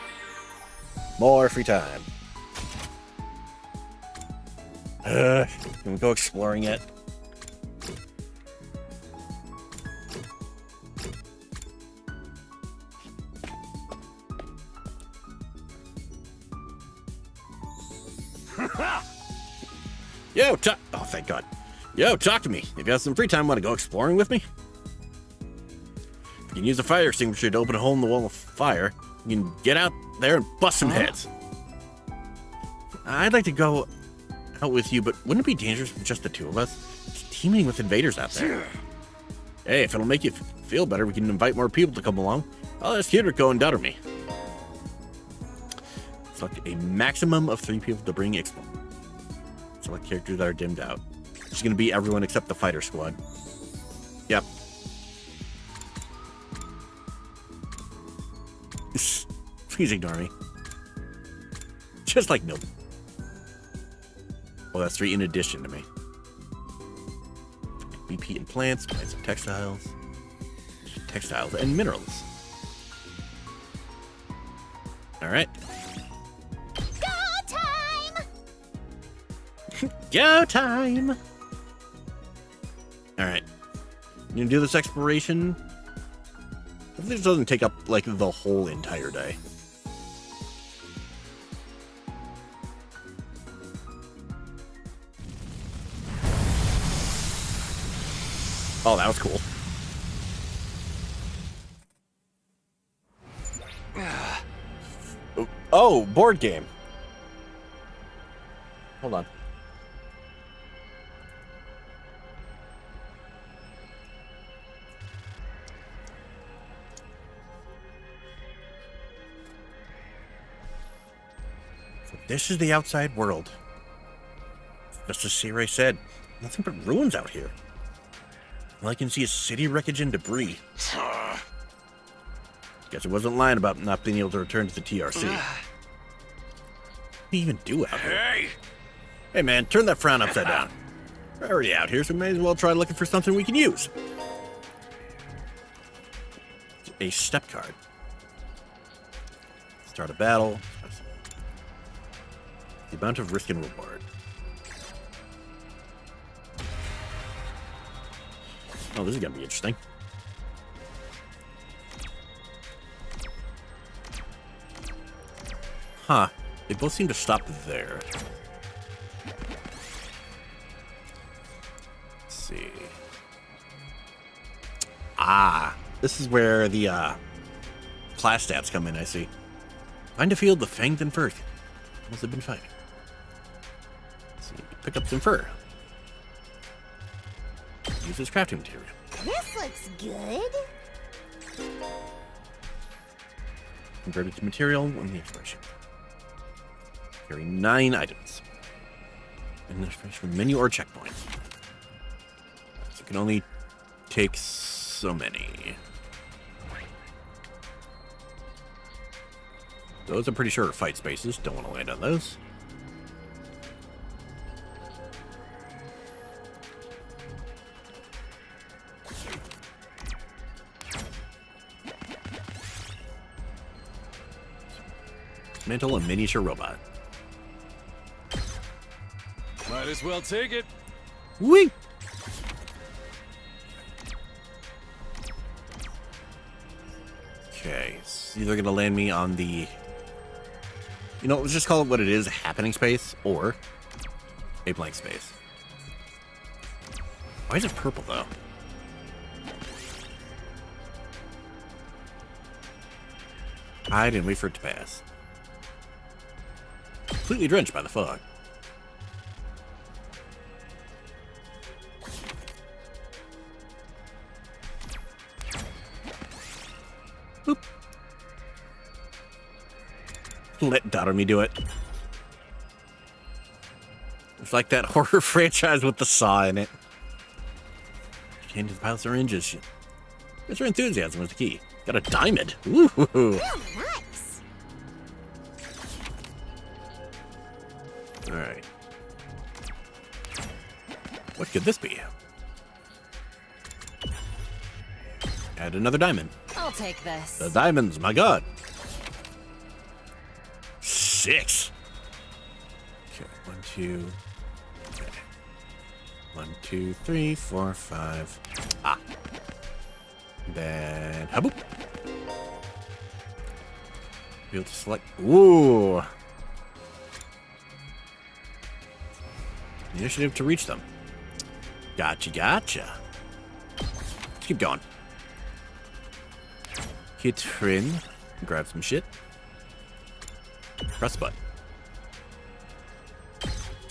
More free time. Can we go exploring yet? Yo, oh, thank God. Yo, talk to me. If you have some free time, want to go exploring with me? You can use a fire extinguisher to open a hole in the wall of fire. You can get out there and bust some heads. I'd like to go out with you, but wouldn't it be dangerous with just the two of us? It's teaming with invaders out there. Hey, if it'll make you feel better, we can invite more people to come along. I'll ask Hideko and Darumi. Select a maximum of 3 people to bring expo. Select characters that are dimmed out. It's going to be everyone except the fighter squad. Yep. Please ignore me. Just like nope. Well, that's 3 in addition to me. BP and plants, plants and textiles. Textiles and minerals. Alright. Go time! Go time! Alright. You gonna do this exploration? If this doesn't take up, like, the whole entire day. Oh, that was cool. Oh, board game. Hold on. This is the outside world. Just as Sirei said, nothing but ruins out here. All I can see is city wreckage and debris. Guess it wasn't lying about not being able to return to the TRC. What do you even do out here? Hey! Hey man, turn that frown upside down. We're already out here, so we may as well try looking for something we can use. A step card. Start a battle. The amount of risk and reward. Oh, this is gonna be interesting. Huh. They both seem to stop there. Let's see. Ah, this is where the class stats come in, I see. Find a field of fanged and furred. Must have been fighting. Let's see. Pick up some fur. Use as crafting material. This looks good. Convert it to material on the expression. Carry 9 items. And the expression from menu or checkpoint. So you can only take so many. Those I'm pretty sure are fight spaces. Don't want to land on those. Dismantle a miniature robot. Might as well take it. Whee! Okay, it's either gonna land me on the... You know, let's just call it what it is, a happening space, or a blank space. Why is it purple, though? Hide and wait for it to pass. Completely drenched by the fog. Boop. Let Daughter-Me do it. It's like that horror franchise with the saw in it. Change the pilot's oranges. It's her enthusiasm was the key. Got a diamond. Ooh. Nice. Alright. What could this be? Add another diamond. I'll take this. The diamonds, my god. 6. Okay, 1, 2. Okay. 1, 2, 3, 4, 5. Ah. Then, haboop. Be able to select. Ooh. Initiative to reach them. Gotcha. Let's keep going. Hit Trin. Grab some shit. Press button.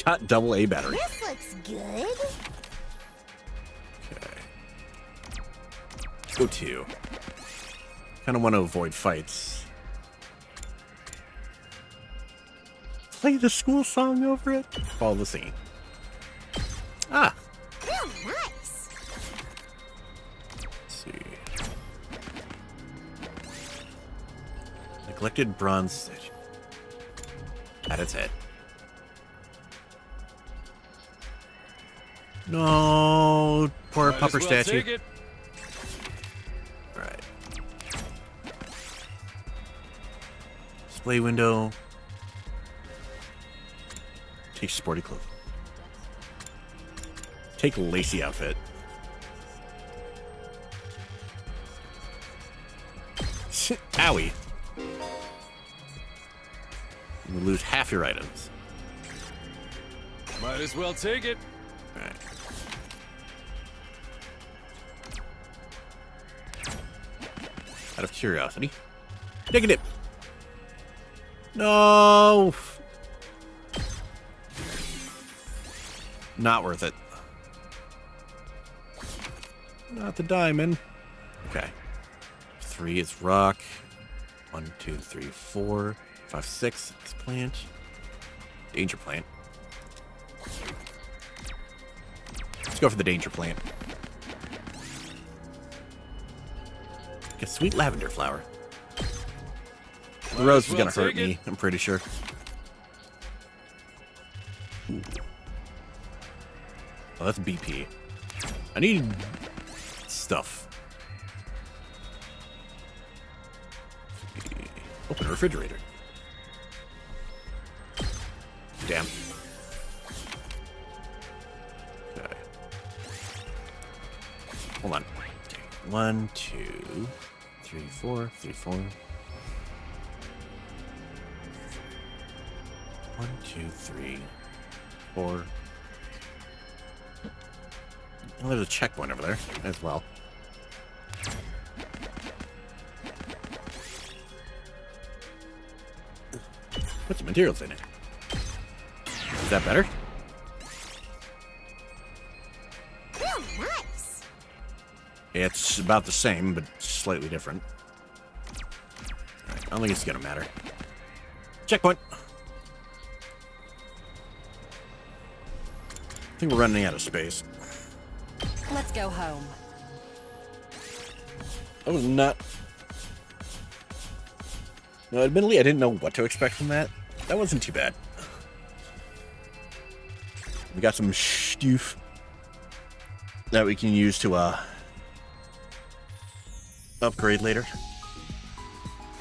Got double A battery. This looks good. Okay. Go 2. Kind of want to avoid fights. Play the school song over it. Follow the scene. Ah. Nice. Let's see. Neglected bronze statue. At its head. No, poor Might as pupper well statue. take it. Right. Display window. Take sporty clothes. Take lacy outfit. Owie. You lose half your items. Might as well take it. Alright. Out of curiosity. Take a dip. No. Not worth it. Not the diamond. Okay. 3 is rock. 1, 2, 3, 4, 5, 6 is plant. Danger plant. Let's go for the danger plant. Like a sweet lavender flower. The rose was gonna hurt me, I'm pretty sure. Ooh. Oh, that's BP. I need stuff. Open refrigerator. Damn. Okay. Hold on. Okay. 1, 2, 3, 4, 3, 4. 1, 2, 3, 4. Oh, there's a checkpoint over there as well. Put some materials in it. Is that better? Oh, nice. It's about the same, but slightly different. Alright, I don't think it's gonna matter. Checkpoint! I think we're running out of space. Let's go home. I was not... No, admittedly, I didn't know what to expect from that. That wasn't too bad. We got some stuff that we can use to, upgrade later.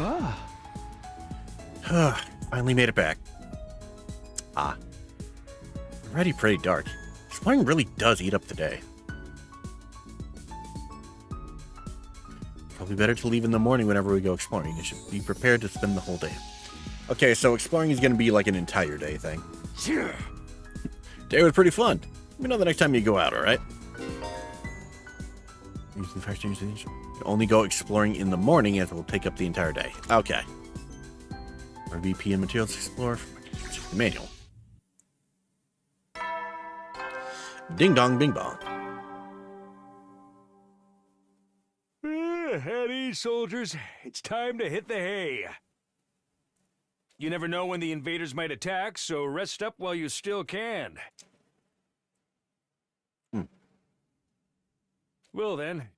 Ah. Finally made it back. Ah. Already pretty dark. Exploring really does eat up the day. Probably better to leave in the morning whenever we go exploring. You should be prepared to spend the whole day. Okay, so exploring is going to be like an entire day thing. Day was pretty fun. Let me know the next time you go out, alright? Use the fire extinguisher. You can only go exploring in the morning as it will take up the entire day. Okay. RVP and materials to explore. The manual. Ding dong bing bong. At ease, soldiers. It's time to hit the hay. You never know when the invaders might attack, so rest up while you still can. Well then,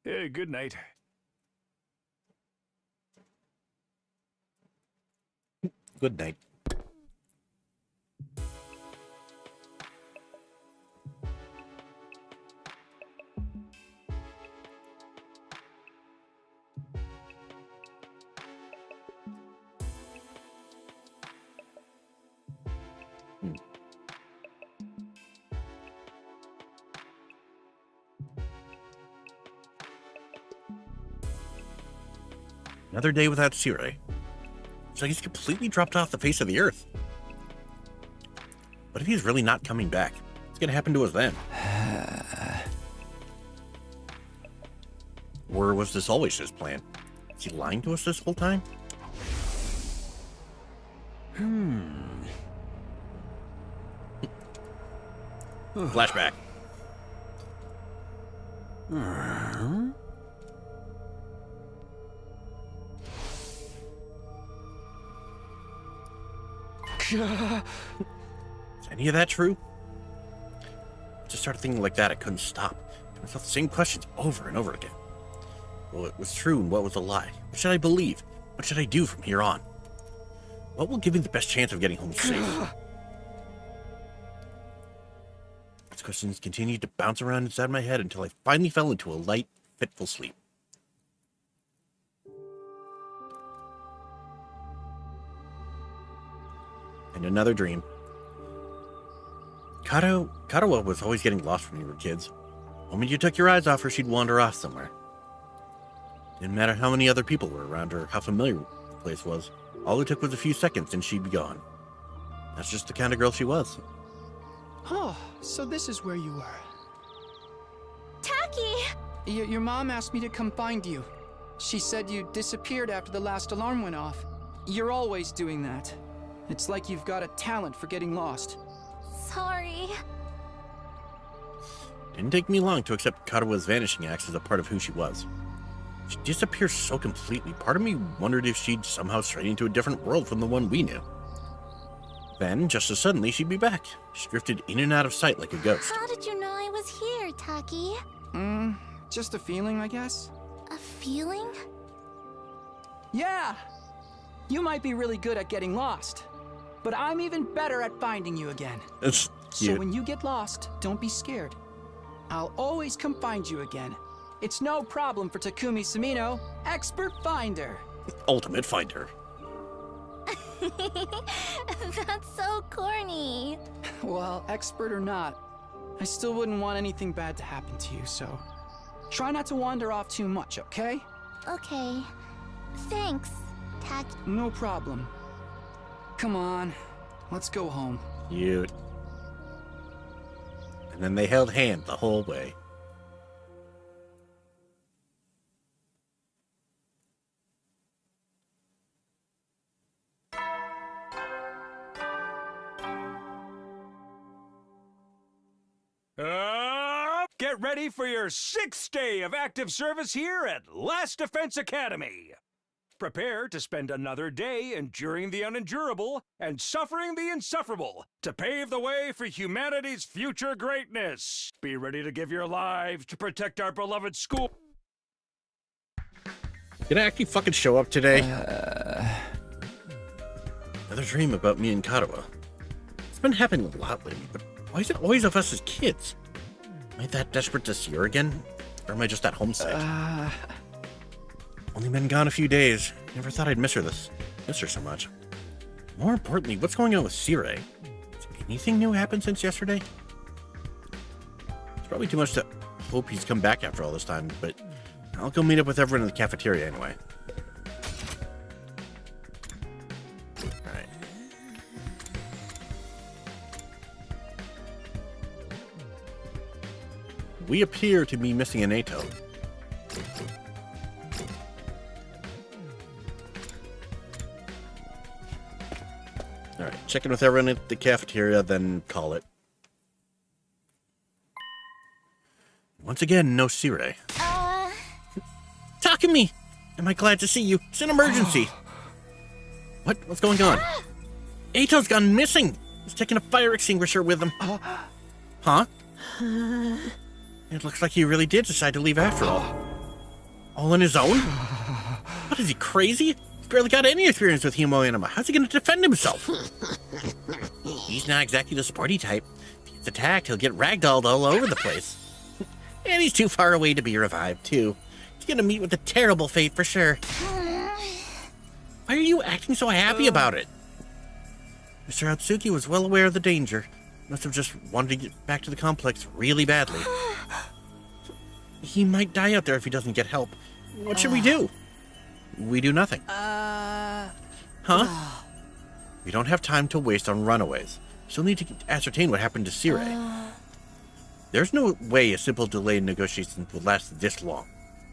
good night. Good night. Another day without Sire. It's like he's completely dropped off the face of the earth. What if he's really not coming back? What's gonna happen to us then? Or was this always his plan? Is he lying to us this whole time? Flashback. Is any of that true? I just started thinking like that, I couldn't stop. I felt the same questions over and over again. What was true and what was a lie? What should I believe? What should I do from here on? What will give me the best chance of getting home safe? These questions continued to bounce around inside my head until I finally fell into a light, fitful sleep. And another dream. Katawa was always getting lost when we were kids. The moment you took your eyes off her, she'd wander off somewhere. Didn't matter how many other people were around her, how familiar the place was. All it took was a few seconds and she'd be gone. That's just the kind of girl she was. Oh, so this is where you were. Taki! Your mom asked me to come find you. She said you disappeared after the last alarm went off. You're always doing that. It's like you've got a talent for getting lost. Sorry. Didn't take me long to accept Katawa's vanishing acts as a part of who she was. She disappeared so completely, part of me wondered if she'd somehow strayed into a different world from the one we knew. Then, just as suddenly, she'd be back. She drifted in and out of sight like a ghost. How did you know I was here, Taki? Just a feeling, I guess. A feeling? Yeah! You might be really good at getting lost, but I'm even better at finding you again. It's So cute. when you get lost, don't be scared. I'll always come find you again. It's no problem for Takumi Samino, expert finder. Ultimate finder. That's so corny. Well, expert or not, I still wouldn't want anything bad to happen to you, so try not to wander off too much, okay? Okay. Thanks, Taki. No problem. Come on, let's go home. Cute. And then they held hands the whole way. Get ready for your 6th day of active service here at Last Defense Academy. Prepare to spend another day enduring the unendurable and suffering the insufferable to pave the way for humanity's future greatness. Be ready to give your lives to protect our beloved school. Did I actually fucking show up today? Another dream about me and Karawa. It's been happening a lot lately, but why is it always of us as kids? Am I that desperate to see her again? Or am I just that homesick? Only been gone a few days. Never thought I'd miss her so much. More importantly, what's going on with Sirei? Has anything new happened since yesterday? It's probably too much to hope he's come back after all this time, but I'll go meet up with everyone in the cafeteria anyway. Alright. We appear to be missing an Ato. Alright, check in with everyone at the cafeteria, then call it. Once again, no Sirei. Takumi! Am I glad to see you? It's an emergency. What's going on? Ato's gone missing. He's taking a fire extinguisher with him. Huh? It looks like he really did decide to leave after all. All on his own? What, is he crazy? He's barely got any experience with Himo-anima. How's he going to defend himself? He's not exactly the sporty type. If he gets attacked, he'll get ragdolled all over the place. And he's too far away to be revived, too. He's going to meet with a terrible fate for sure. Why are you acting so happy about it? Mr. Atsuki was well aware of the danger. Must have just wanted to get back to the complex really badly. He might die out there if he doesn't get help. What should we do? We do nothing. Huh? We don't have time to waste on runaways. Still need to ascertain what happened to Sirei. There's no way a simple delay in negotiations will last this long.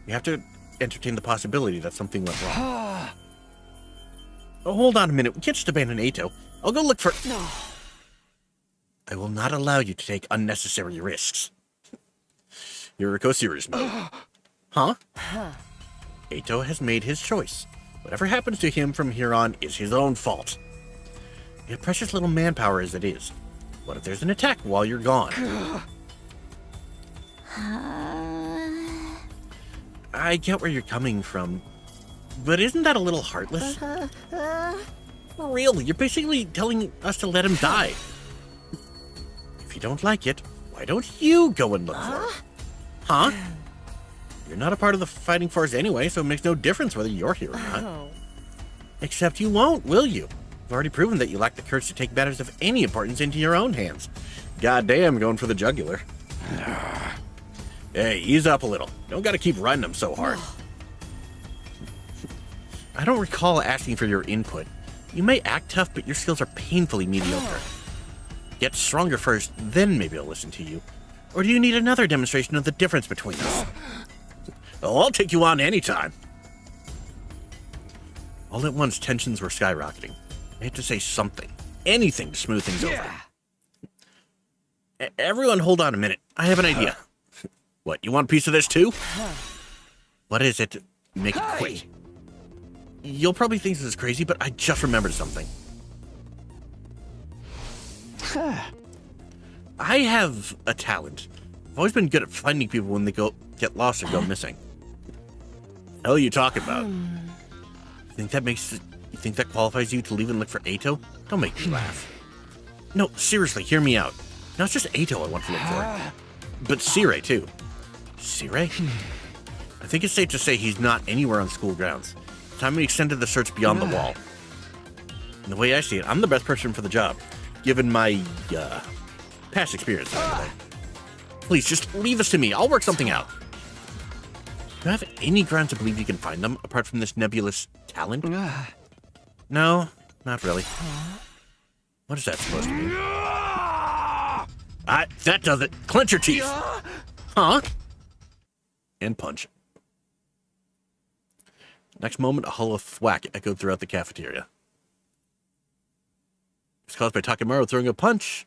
We have to entertain the possibility that something went wrong. Oh, hold on a minute. We can't just abandon Ato. I'll go look for... I will not allow you to take unnecessary risks. Yuriko serious mode. Huh? Ato has made his choice. Whatever happens to him from here on is his own fault. We have precious little manpower as it is. What if there's an attack while you're gone? I get where you're coming from, but isn't that a little heartless? For real, you're basically telling us to let him die. If you don't like it, why don't you go and look for him? Huh? You're not a part of the fighting force anyway, so it makes no difference whether you're here or not. Except you won't, will you? You've already proven that you lack the courage to take matters of any importance into your own hands. Goddamn, going for the jugular. Hey, ease up a little. Don't gotta keep riding them so hard. I don't recall asking for your input. You may act tough, but your skills are painfully mediocre. Get stronger first, then maybe I'll listen to you. Or do you need another demonstration of the difference between us? Oh, I'll take you on anytime. All at once, tensions were skyrocketing. I had to say something, anything to smooth things over. Everyone hold on a minute. I have an idea. What, you want a piece of this too? What is it? Make it quick. You'll probably think this is crazy, but I just remembered something. I have a talent. I've always been good at finding people when they get lost or go missing. The hell are you talking about? You think that qualifies you to leave and look for Ato? Don't make me laugh. No, seriously, hear me out. Now it's just Ato I want to look for. But Sire, too. Sire? I think it's safe to say he's not anywhere on school grounds. It's time we extended the search beyond the wall. And the way I see it, I'm the best person for the job, given my, past experience and everything. Please, just leave this to me. I'll work something out. Do you have any grounds to believe you can find them, apart from this nebulous talent? No, not really. What is that supposed to mean? That does it. Clench your teeth. Huh? And punch. Next moment, a hollow thwack echoed throughout the cafeteria. It was caused by Takemaru throwing a punch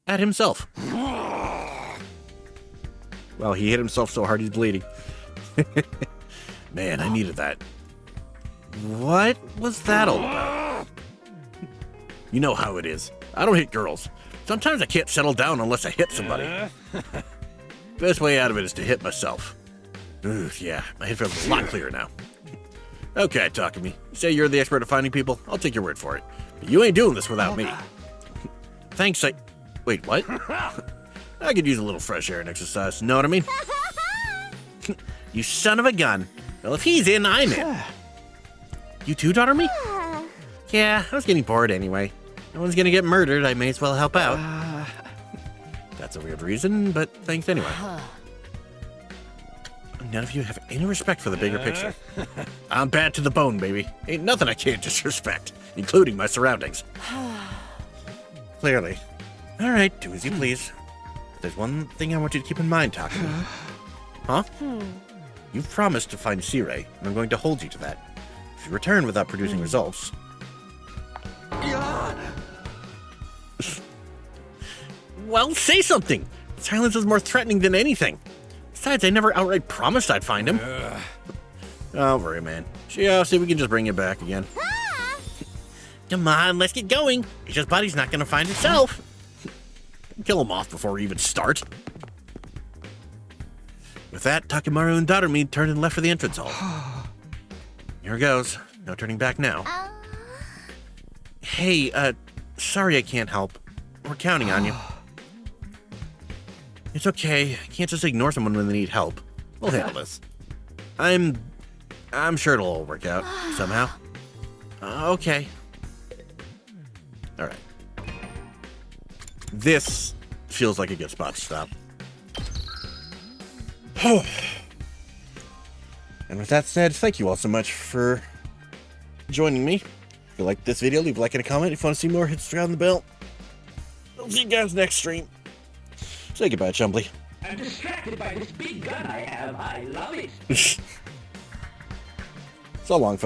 at himself. Well, he hit himself so hard he's bleeding. Man, I needed that. What was that all about? You know how it is. I don't hit girls. Sometimes I can't settle down unless I hit somebody. Best way out of it is to hit myself. Ooh, yeah, my head feels a lot clearer now. Okay, Takemi. You say you're the expert at finding people? I'll take your word for it. But you ain't doing this without me. Thanks, Wait, what? I could use a little fresh air and exercise, know what I mean? You son of a gun. Well, if he's in, I'm in. You too, daughter me? Yeah, I was getting bored anyway. No one's gonna get murdered, I may as well help out. That's a weird reason, but thanks anyway. None of you have any respect for the bigger picture. I'm bad to the bone, baby. Ain't nothing I can't disrespect, including my surroundings. Clearly. All right, do as you please. There's one thing I want you to keep in mind, Takemi. Huh? You've promised to find Sire, and I'm going to hold you to that. If you return without producing results... Well, say something! Silence is more threatening than anything. Besides, I never outright promised I'd find him. Don't worry, man. See if we can just bring it back again. Come on, let's get going. His body's not gonna find itself. Kill him off before we even start. With that, Takemaru and Daughter-me turned and left for the entrance hall. Here goes. No turning back now. Hey, sorry I can't help. We're counting on you. It's okay. I can't just ignore someone when they need help. We'll handle this. I'm sure it'll all work out somehow. Okay. All right. This feels like a good spot to stop. And with that said, thank you all so much for joining me. If you liked this video, leave a like and a comment. If you want to see more, hit subscribe on the bell. I'll see you guys next stream. Say goodbye, Chumbly. I'm distracted by this big gun I have. I love it. So long, folks.